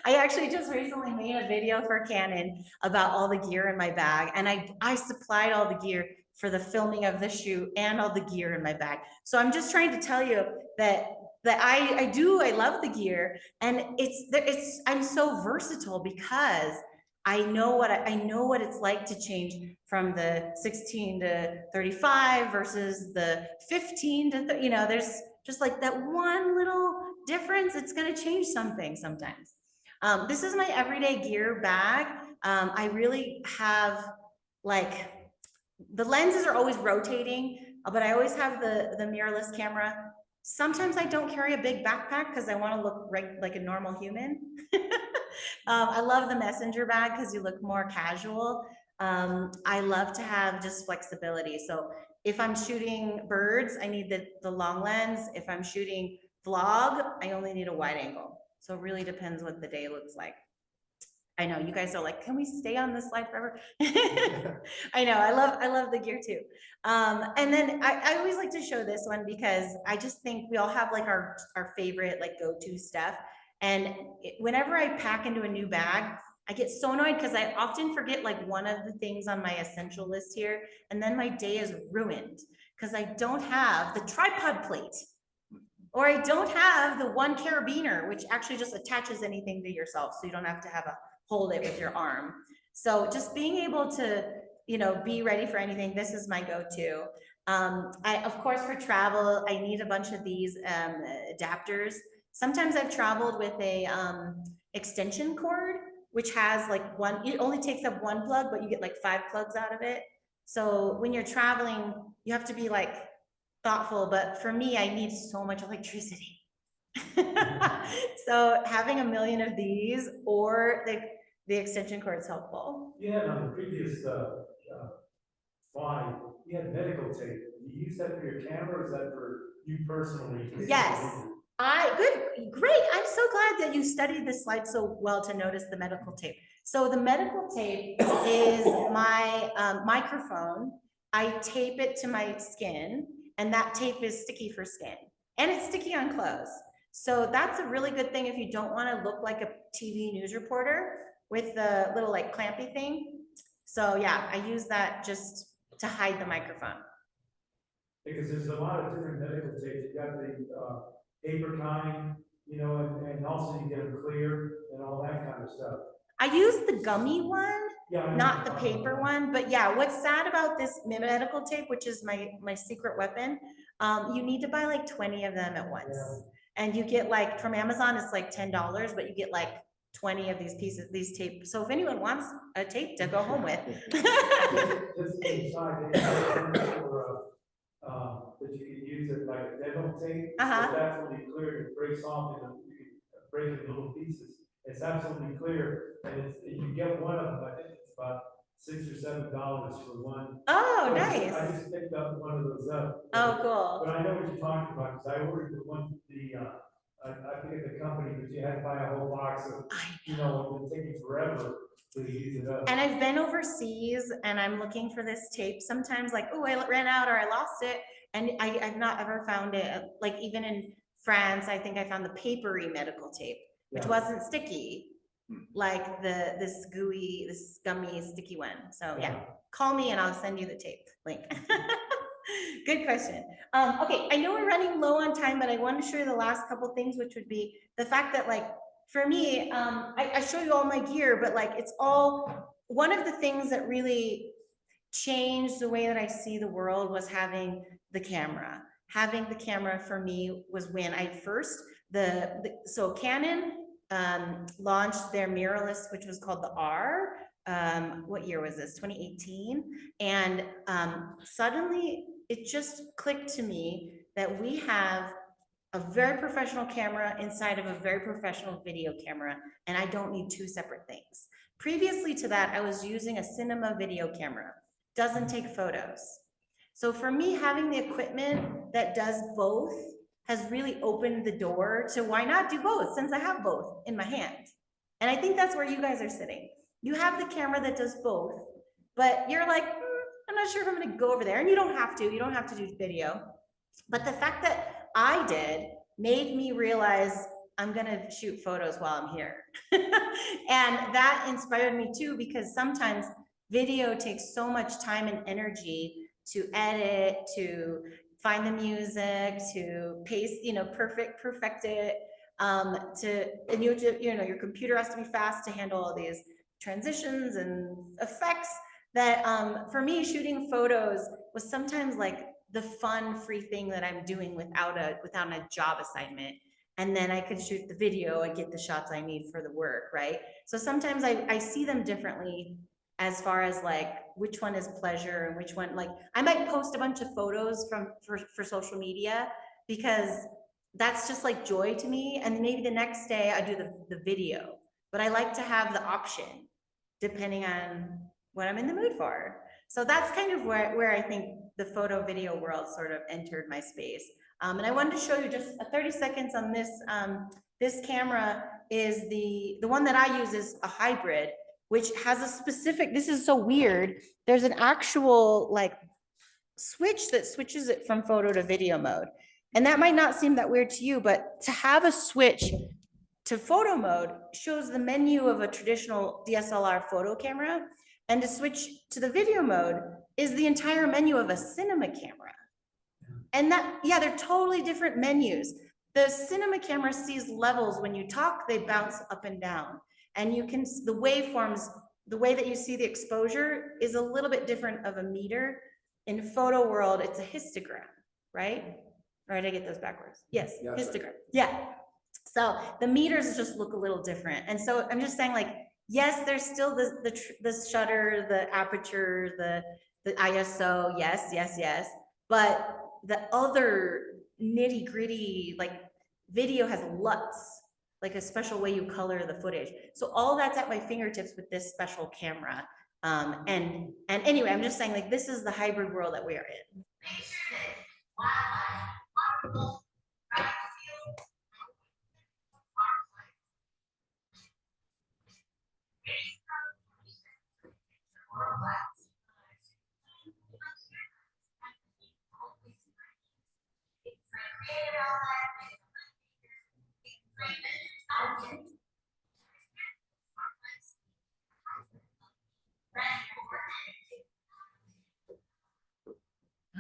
I actually just recently made a video for Canon about all the gear in my bag. And I supplied all the gear for the filming of the shoot and all the gear in my bag. So I'm just trying to tell you that I love the gear, and I'm so versatile because I know what it's like to change from the 16 to 35 versus the 15 to there's just like that one little difference. It's going to change something sometimes. This is my everyday gear bag. I really have like the lenses are always rotating, but I always have the mirrorless camera. Sometimes I don't carry a big backpack because I want to look like a normal human. I love the messenger bag because you look more casual. I love to have just flexibility. So if I'm shooting birds, I need the long lens. If I'm shooting vlog, I only need a wide angle. So it really depends what the day looks like. I know you guys are like, can we stay on this slide forever? I know, I love the gear too. And then I always like to show this one because I just think we all have like our favorite like go-to stuff. And whenever I pack into a new bag, I get so annoyed because I often forget like one of the things on my essential list here. And then my day is ruined because I don't have the tripod plate. Or I don't have the one carabiner, which actually just attaches anything to yourself. So you don't have to have a hold it with your arm. So just being able to, be ready for anything. This is my go-to. Of course, for travel, I need a bunch of these adapters. Sometimes I've traveled with a extension cord, which has like it only takes up one plug, but you get like 5 plugs out of it. So when you're traveling, you have to be like thoughtful, but for me, I need so much electricity. So having a million of these or the extension cord is helpful. Yeah, on the previous slide, you had medical tape. You use that for your camera, or is that for you personally? Yes. Great. I'm so glad that you studied this slide so well to notice the medical tape. So the medical tape is my microphone. I tape it to my skin, and that tape is sticky for skin, and it's sticky on clothes. So that's a really good thing if you don't want to look like a TV news reporter with the little like clampy thing. So yeah, I use that just to hide the microphone. Because there's a lot of different medical tapes. You got the paper kind, and also you get them clear and all that kind of stuff. I use the gummy one, yeah, not the paper one, but yeah, what's sad about this medical tape, which is my secret weapon, you need to buy like 20 of them at once. Yeah. And you get like, from Amazon, it's like $10, but you get like 20 of these pieces, these tape. So if anyone wants a tape to go home with. Just inside, that you can use it like a demo tape. It's absolutely clear. It breaks off and you can break it in little pieces. It's absolutely clear, and you get one of them. I think it's about $6 or $7 for one. Oh, nice. I just picked up one of those up. Oh, cool. But I know what you're talking about because I ordered the one. I forget the company, but you had to buy a whole box of. It would take you forever to use it up. And I've been overseas, and I'm looking for this tape. Sometimes, like, oh, I ran out or I lost it, and I've not ever found it. Like even in France, I think I found the papery medical tape, which wasn't sticky, like this gummy sticky one. So yeah, call me and I'll send you the tape link. Good question. Okay, I know we're running low on time, but I want to show you the last couple things, which would be the fact that, like, for me, I show you all my gear, but like it's all one of the things that really changed the way that I see the world was having the camera. Having the camera for me was when I first, so Canon launched their mirrorless, which was called the R. What year was this? 2018. And suddenly it just clicked to me that we have a very professional camera inside of a very professional video camera, and I don't need two separate things. Previously to that, I was using a cinema video camera. Doesn't take photos. So for me, having the equipment that does both has really opened the door to why not do both, since I have both in my hand. And I think that's where you guys are sitting. You have the camera that does both, but you're like, I'm not sure if I'm gonna go over there. And you don't have to do video. But the fact that I did made me realize I'm gonna shoot photos while I'm here. And that inspired me too, because sometimes video takes so much time and energy to edit, to find the music, to paste, perfect it. And your computer has to be fast to handle all these transitions and effects that for me, shooting photos was sometimes like the fun, free thing that I'm doing without a job assignment. And then I could shoot the video and get the shots I need for the work, right? So sometimes I see them differently as far as like which one is pleasure and which one, like I might post a bunch of photos for social media because that's just like joy to me. And maybe the next day I do the video, but I like to have the option depending on what I'm in the mood for. So that's kind of where I think the photo video world sort of entered my space. And I wanted to show you just 30 seconds on this. This camera is the one that I use is a hybrid, which has a specific, this is so weird. There's an actual like switch that switches it from photo to video mode. And that might not seem that weird to you, but to have a switch to photo mode shows the menu of a traditional DSLR photo camera. And to switch to the video mode is the entire menu of a cinema camera. And that, yeah, they're totally different menus. The cinema camera sees levels. When you talk, they bounce up and down. And you can, the waveforms, the way that you see the exposure is a little bit different of a meter. In photo world, it's a histogram, right? Or did I get those backwards? Yes, Yeah, histogram. Right. Yeah. So the meters just look a little different. And so I'm just saying, like, yes, there's still the shutter, the aperture, the ISO, yes. But the other nitty gritty, like video has LUTs, like a special way you color the footage. So all that's at my fingertips with this special camera. And anyway, I'm just saying, like, this is the hybrid world that we are in.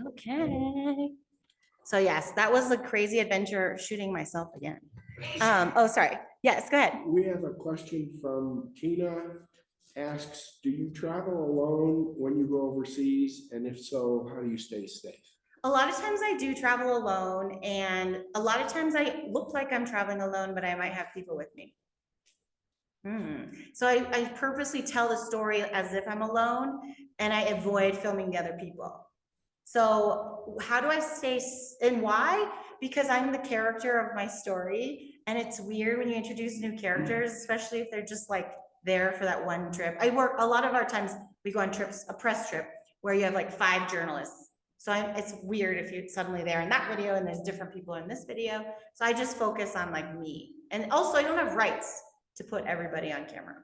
Okay. So yes, that was a crazy adventure shooting myself again. Oh, sorry. Yes, go ahead. We have a question from Tina. Asks, do you travel alone when you go overseas? And if so, how do you stay safe? A lot of times I do travel alone, and a lot of times I look like I'm traveling alone, but I might have people with me. So I purposely tell the story as if I'm alone, and I avoid filming the other people. So how do I stay, and why? Because I'm the character of my story, and it's weird when you introduce new characters, especially if they're just like there for that one trip. I work, a lot of our times we go on trips, a press trip, where you have like 5 journalists. So it's weird if you're suddenly there in that video and there's different people in this video. So I just focus on like me. And also I don't have rights to put everybody on camera.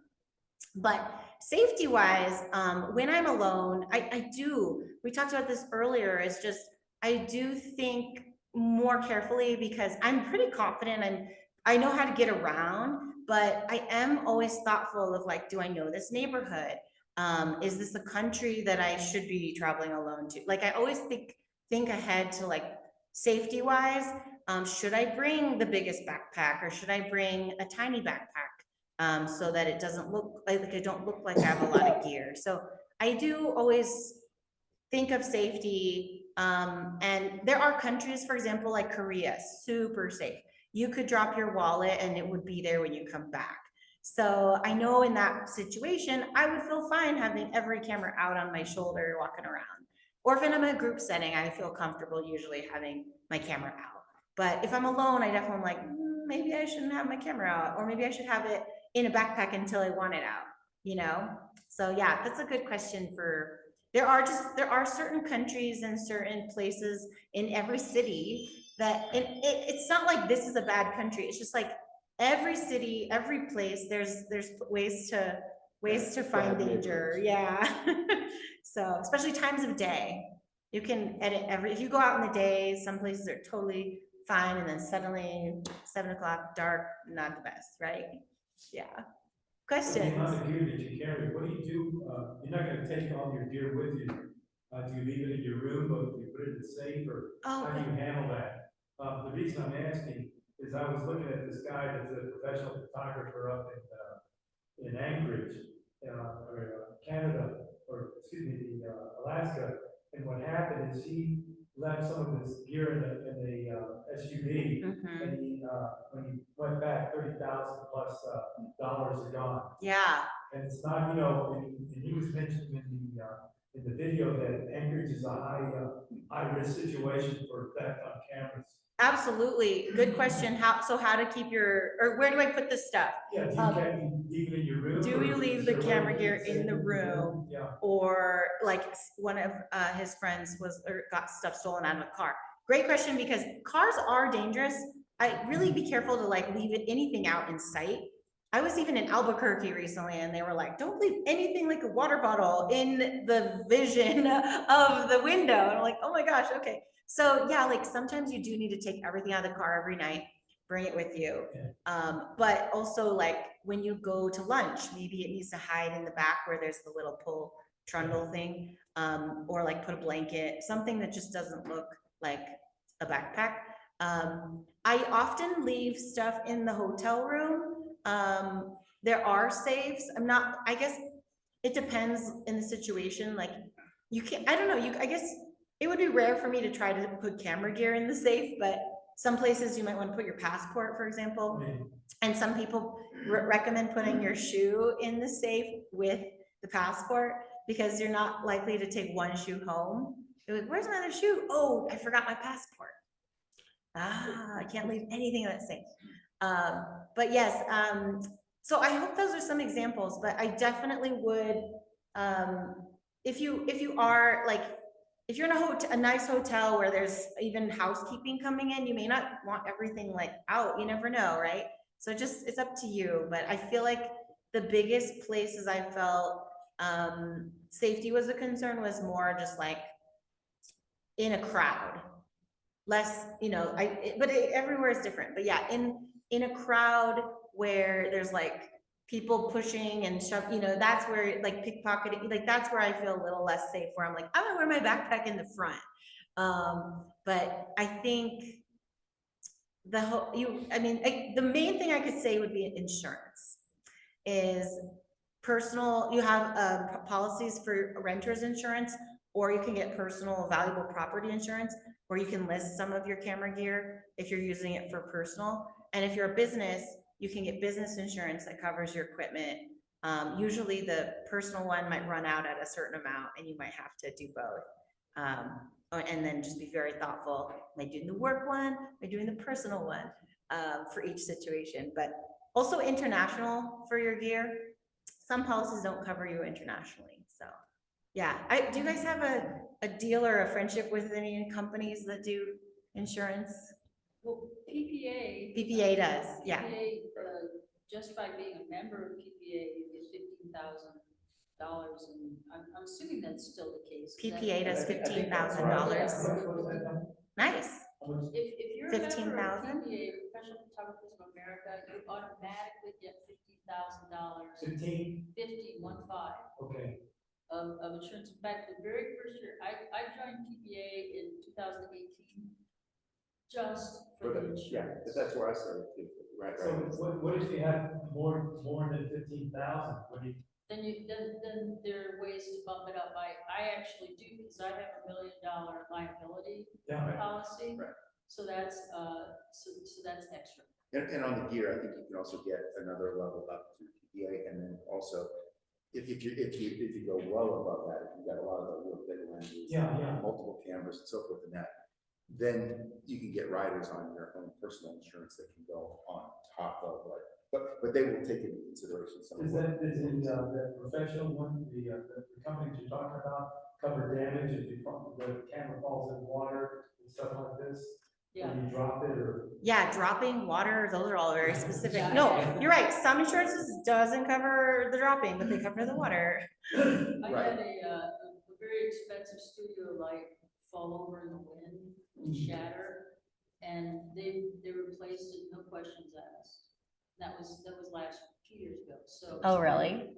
But safety wise, when I'm alone, I do, we talked about this earlier, is just, I do think more carefully because I'm pretty confident and I know how to get around, but I am always thoughtful of like, do I know this neighborhood? Is this a country that I should be traveling alone to? Like I always think ahead to like safety wise, should I bring the biggest backpack or should I bring a tiny backpack so that it doesn't look like I don't look like I have a lot of gear. So I do always think of safety. And there are countries, for example, like Korea, super safe. You could drop your wallet and it would be there when you come back. So I know in that situation, I would feel fine having every camera out on my shoulder walking around. Or if I'm in a group setting, I feel comfortable usually having my camera out. But if I'm alone, I definitely am like, maybe I shouldn't have my camera out, or maybe I should have it in a backpack until I want it out, you know? So yeah, that's a good question for, there are certain countries and certain places in every city that, it's not like this is a bad country. It's just like every city, every place, there's ways to find Bad danger. neighborhoods. Yeah. So especially times of day, you can edit if you go out in the day, some places are totally fine, and then suddenly 7 o'clock, dark, not the best, right? Yeah. The amount Questions? of gear that you carry, what do you do? You're not gonna take all your gear with you. Do you leave it in your room, or do you put it in the safe, or Oh, how do you handle that? The reason I'm asking is I was looking at this guy that's a professional photographer up in Anchorage, Canada, or excuse me, Alaska. And what happened is he left some of his gear in the SUV, mhm. and when he went back, $30,000 plus dollars are gone. Yeah, And it's not, and he was mentioning in the video that Anchorage is a high risk situation for theft on cameras. absolutely. Good question. How to keep or where do I put this stuff? Yeah, do you leave it in your room? Do or you leave is the there a way camera to gear keep it in the safe room? Yeah. Or like one of his friends got stuff stolen out of a car? Great question, because cars are dangerous. I really be careful to like leave anything out in sight. I was even in Albuquerque recently, and they were like, don't leave anything like a water bottle in the vision of the window. And I'm like, oh my gosh, okay. So yeah, like sometimes you do need to take everything out of the car every night, bring it with you. But also like when you go to lunch, maybe it needs to hide in the back where there's the little pull trundle thing, or like put a blanket, something that just doesn't look like a backpack. I often leave stuff in the hotel room. There are safes. I guess it depends in the situation. Like you can't, I don't know, I guess it would be rare for me to try to put camera gear in the safe, but some places you might want to put your passport, for example. And some people recommend putting your shoe in the safe with the passport, because you're not likely to take one shoe home. You're like, where's my other shoe? Oh, I forgot my passport. I can't leave anything in that safe. But yes, so I hope those are some examples, but I definitely would, if you are like, if you're in a nice hotel where there's even housekeeping coming in, you may not want everything like out, you never know, right? So it's up to you, but I feel like the biggest places I felt safety was a concern was more just like in a crowd. Less, everywhere is different, but yeah, in a crowd where there's like people pushing and shove, that's where like pickpocketing, like that's where I feel a little less safe, where I'm like, I'm gonna wear my backpack in the front. But I think the main thing I could say would be insurance. Is personal, you have policies for renters insurance, or you can get personal valuable property insurance, where you can list some of your camera gear if you're using it for personal. And if you're a business, you can get business insurance that covers your equipment. Usually the personal one might run out at a certain amount, and you might have to do both. And then just be very thoughtful. Am I doing the work one? Am I doing the personal one? For each situation, but also international for your gear. Some policies don't cover you internationally. So yeah, do you guys have a deal or a friendship with any companies that do insurance? Well, PPA. PPA does, yeah. PPA, just by being a member of PPA, you get $15,000, and I'm assuming that's still the case. PPA does $15,000. Nice. If you're a member of 15,000? PPA, Professional Photographers of America, you automatically get $15,000. 15? 15. Okay. Of insurance. In fact, the very first year, I joined PPA in 2018, just for the insurance. Yeah, but that's where I started too. Right. So what if you have more than 15,000? What do you then there are ways to bump it up. I actually do, because I have $1 million liability Yeah. policy. Right. So that's, so that's extra. And on the gear, I think you can also get another level up to PPA, and then also, if you go well above that, if you've got a lot of the real big lenses, multiple cameras and so forth and that, then you can get riders on your own personal insurance that can go on top of like, but they will take into consideration some of Is the professional one, the companies you're talking about cover damage if the camera falls in water and stuff like this? Yeah. When you drop it or? Yeah, dropping water, those are all very specific. No, you're right. Some insurances doesn't cover the dropping, but they cover the water. I Right. had a very expensive studio light fall over in the wind and shatter, and they replaced it, no questions asked. That was last 2 years ago, so. Oh, really?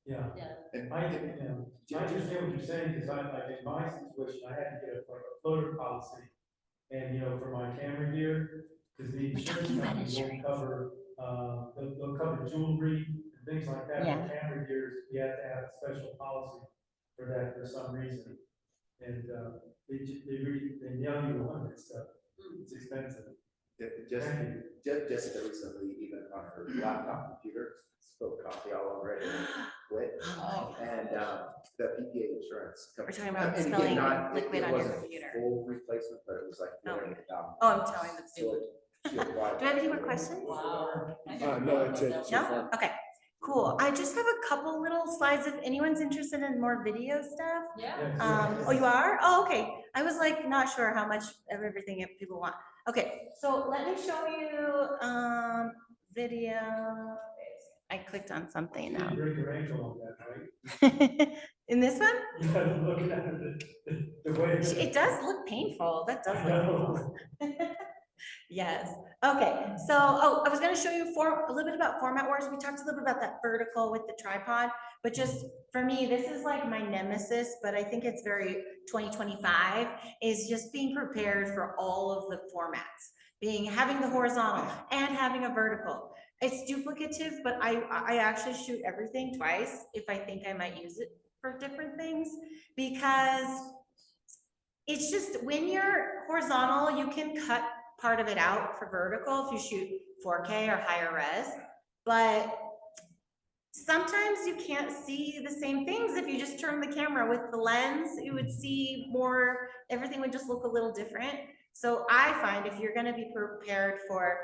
Yeah. Yeah, And I understand what you're saying, because like in my situation, I had to get a photo policy. And, for my camera gear, because the insurance company won't cover, they'll cover jewelry and things like that. Yeah. For camera gears, you have to have a special policy for that for some reason. And, they nail you on that stuff. It's expensive. Jessica recently, even on her laptop computer, spilled coffee all over it and quit. Oh. And the PPA insurance. We're talking about and again, spilling not- liquid it on your wasn't computer. Full replacement, but it was like. Oh. $400,000. Oh, I'm telling them. So she applied. Do I have any more questions? wow. No, it's it. so No? far. Okay, cool. I just have a couple little slides if anyone's interested in more video stuff. Yeah. Oh, you are? Oh, okay. I was like, not sure how much of everything people want. Okay, so let me show you, video. I clicked on something You now. break your ankle on that, right? In this one? You gotta look at the way. It does look painful. That does I look know. painful. Yes. Okay. So, I was going to show you a little bit about format wars. We talked a little bit about that vertical with the tripod, but just for me, this is like my nemesis, but I think it's very 2025 is just being prepared for all of the formats, having the horizontal and having a vertical. It's duplicative, but I actually shoot everything twice if I think I might use it for different things, because it's just when you're horizontal, you can cut part of it out for vertical if you shoot 4K or higher res, but sometimes you can't see the same things. If you just turn the camera with the lens, you would see more, everything would just look a little different. So I find if you're going to be prepared for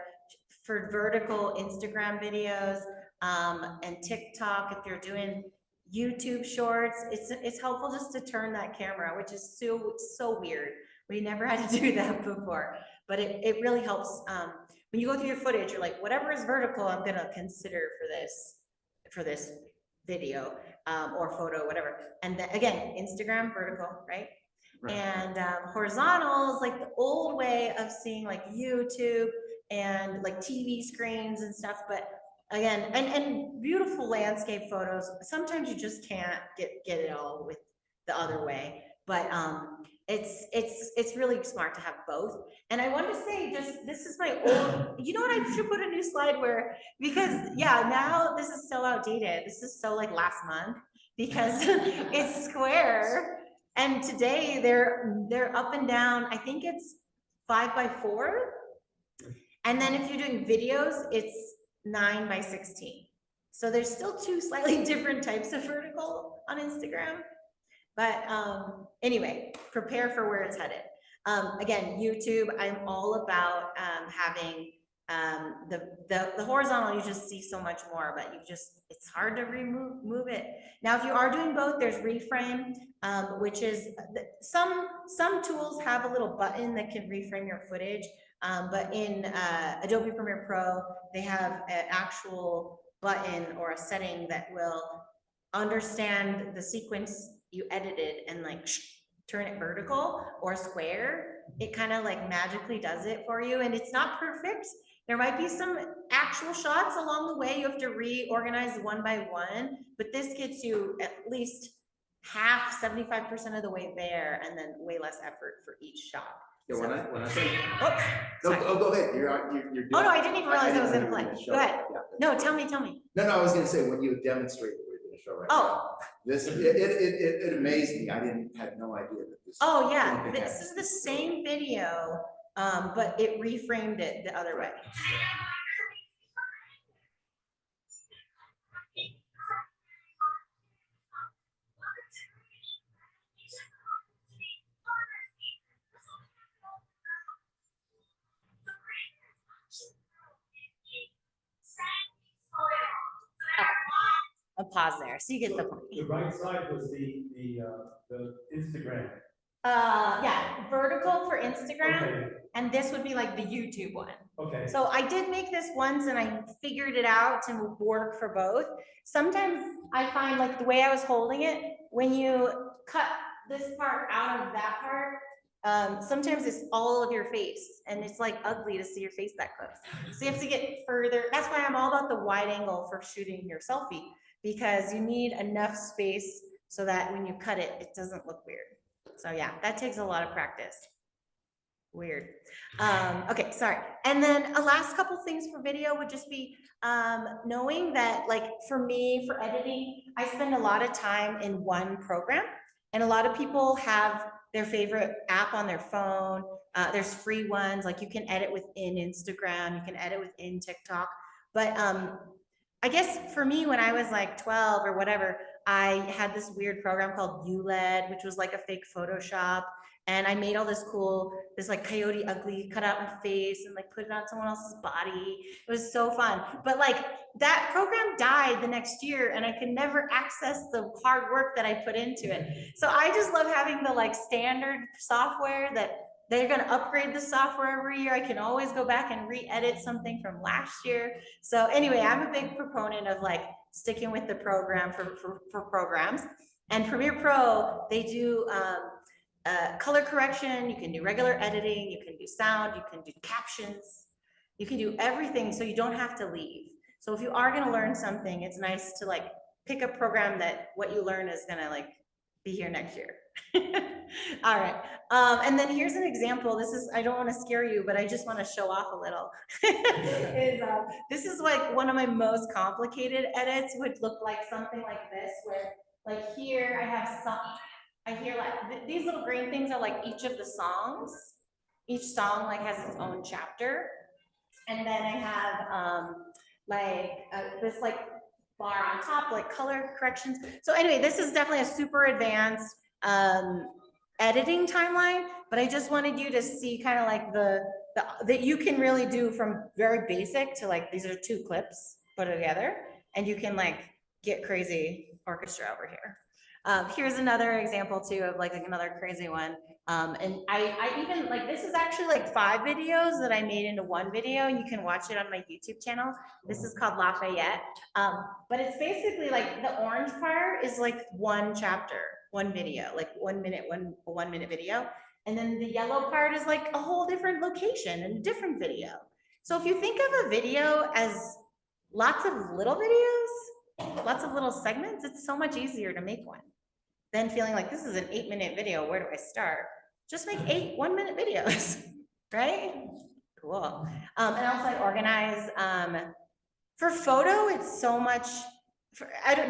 vertical Instagram videos and TikTok, if you're doing YouTube shorts, it's helpful just to turn that camera, which is so weird. We never had to do that before, but it really helps. When you go through your footage, you're like, whatever is vertical, I'm gonna consider for this video or photo, whatever. And then again, Instagram vertical, right? Right. And horizontal is like the old way of seeing like YouTube and like TV screens and stuff, but again, and beautiful landscape photos. Sometimes you just can't get it all with the other way, but it's really smart to have both. And I want to say, this is my old, you know what, I should put a new slide because yeah, now this is so outdated. This is so like last month because it's square. And today they're up and down. I think it's 5x4. And then if you're doing videos, it's 9x16. So there's still two slightly different types of vertical on Instagram. But anyway, prepare for where it's headed. Again, YouTube, I'm all about having the horizontal, you just see so much more, but it's hard to move it. Now, if you are doing both, there's reframe, which is some tools have a little button that can reframe your footage. But in Adobe Premiere Pro, they have an actual button or a setting that will understand the sequence you edited and like turn it vertical or square. It kind of like magically does it for you, and it's not perfect. There might be some actual shots along the way. You have to reorganize one by one, but this gets you at least half, 75% of the way there, and then way less effort for each shot. Yeah, So- when I say, Oops, no, sorry. go ahead, you're doing. Oh, no, I didn't even realize I was didn't gonna know you were play. show Go it. ahead. Yeah. No, tell me. No, I was gonna say, when you demonstrate what you're gonna show right now. Oh, This, it amazed me. Had no idea that this. oh yeah, thing could this happen. is the same video, but it reframed it the other way. A pause there, so you get the point. The right side was the Instagram. Yeah, vertical for Instagram, Okay, and this would be like the YouTube one. okay. So I did make this once and I figured it out to work for both. Sometimes I find like the way I was holding it, when you cut this part out of that part, sometimes it's all of your face and it's like ugly to see your face that close. So you have to get further. That's why I'm all about the wide angle for shooting your selfie, because you need enough space so that when you cut it, it doesn't look weird. So yeah, that takes a lot of practice. Weird. Okay, sorry. And then a last couple things for video would just be knowing that, like, for me, for editing, I spend a lot of time in one program, and a lot of people have their favorite app on their phone. There's free ones, like you can edit within Instagram, you can edit within TikTok. But I guess for me, when I was like 12 or whatever, I had this weird program called ULED, which was like a fake Photoshop. And I made all this cool, this like coyote ugly cut out my face and like put it on someone else's body. It was so fun. But like that program died the next year and I could never access the hard work that I put into it. So I just love having the like standard software that they're going to upgrade the software every year. I can always go back and re-edit something from last year. So anyway, I'm a big proponent of like sticking with the program for programs. And Premiere Pro, they do color correction, you can do regular editing, you can do sound, you can do captions, you can do everything so you don't have to leave. So if you are going to learn something, it's nice to like pick a program that what you learn is going to like be here next year. All right. And then here's an example. This is, I don't want to scare you, but I just want to show off a little. This is like one of my most complicated edits would look like something like this, where like here I have some, I hear like these little green things are like each of the songs. Each song like has its own chapter. And then I have this like bar on top, like color corrections. So anyway, this is definitely a super advanced editing timeline, but I just wanted you to see kind of like that you can really do from very basic to like, these are 2 clips put together and you can like get crazy orchestra over here. Here's another example too of like another crazy one. And I even like, this is actually like 5 videos that I made into one video and you can watch it on my YouTube channel. This is called Lafayette. But it's basically like the orange part is like one chapter, one video, like 1 minute, one minute video. And then the yellow part is like a whole different location and a different video. So if you think of a video as lots of little videos, lots of little segments, it's so much easier to make one than feeling like this is an 8-minute video. Where do I start? Just make 8 1-minute videos, right? Cool. And also I organize, for photo, it's so much,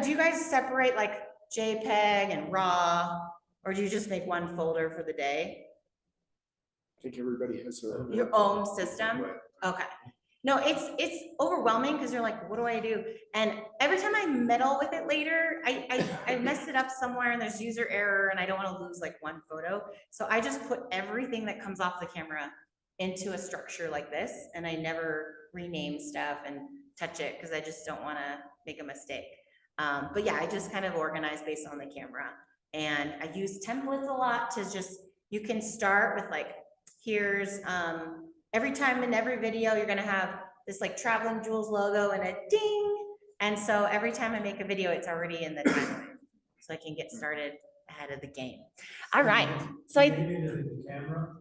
do you guys separate like JPEG and RAW, or do you just make one folder for the day? I think everybody has Your own system? Okay. No, it's overwhelming because you're like, what do I do? And every time I meddle with it later, I mess it up somewhere and there's user error and I don't want to lose like one photo. So I just put everything that comes off the camera into a structure like this, and I never rename stuff and touch it because I just don't want to make a mistake. But yeah, I just kind of organize based on the camera. And I use templates a lot to just, you can start with like, here's, every time in every video, you're gonna have this like Traveling Jules logo and a ding. And so every time I make a video, it's already in the timeline. So I can get started ahead of the game. All right, so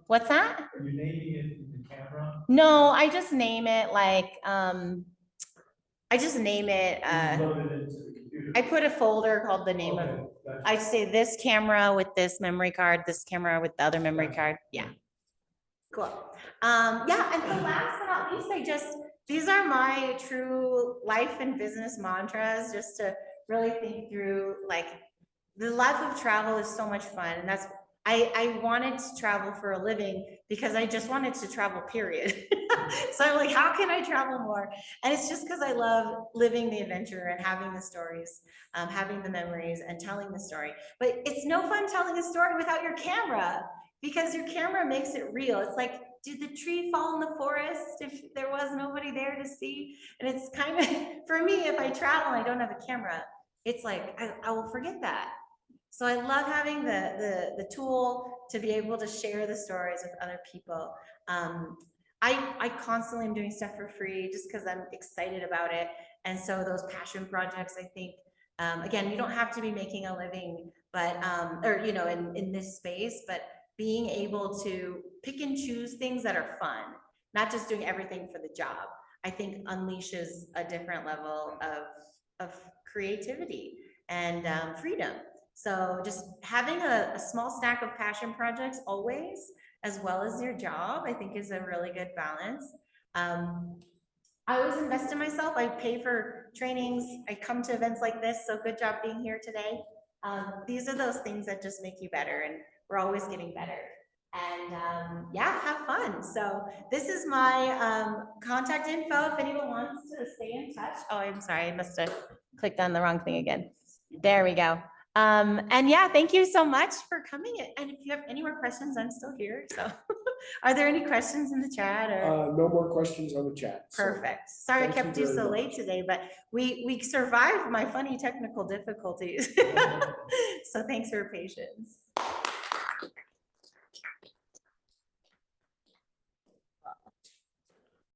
what's that? Are you naming it in the camera? No, I just name it like, I just name it, Load it into the computer. I put a folder called the name of, Okay, gotcha. I say this camera with this memory card, this camera with the other memory card. Yeah. Cool. Yeah, and so last but not least, these are my true life and business mantras, just to really think through, like, the life of travel is so much fun. And that's, I wanted to travel for a living because I just wanted to travel, period. So I'm like, how can I travel more? And it's just because I love living the adventure and having the stories, having the memories and telling the story. But it's no fun telling a story without your camera, because your camera makes it real. It's like, did the tree fall in the forest if there was nobody there to see? And it's kind of, for me, if I travel and I don't have a camera, it's like, I will forget that. So I love having the tool to be able to share the stories with other people. I constantly am doing stuff for free just because I'm excited about it. And so those passion projects, I think, again, you don't have to be making a living, but, or, you know, in this space, but being able to pick and choose things that are fun, not just doing everything for the job, I think unleashes a different level of creativity and freedom. So just having a small stack of passion projects always, as well as your job, I think is a really good balance. I always invest in myself. I pay for trainings. I come to events like this, so good job being here today. These are those things that just make you better, and we're always getting better. And yeah, have fun. So this is my contact info if anyone wants to stay in touch. Oh, I'm sorry, I must have clicked on the wrong thing again. There we go. And yeah, thank you so much for coming. And if you have any more questions, I'm still here. So are there any questions in the chat or? No more questions on the chat. So Perfect. Sorry I thank you kept you very so much. late today, but we survived my funny technical difficulties. So thanks for your patience.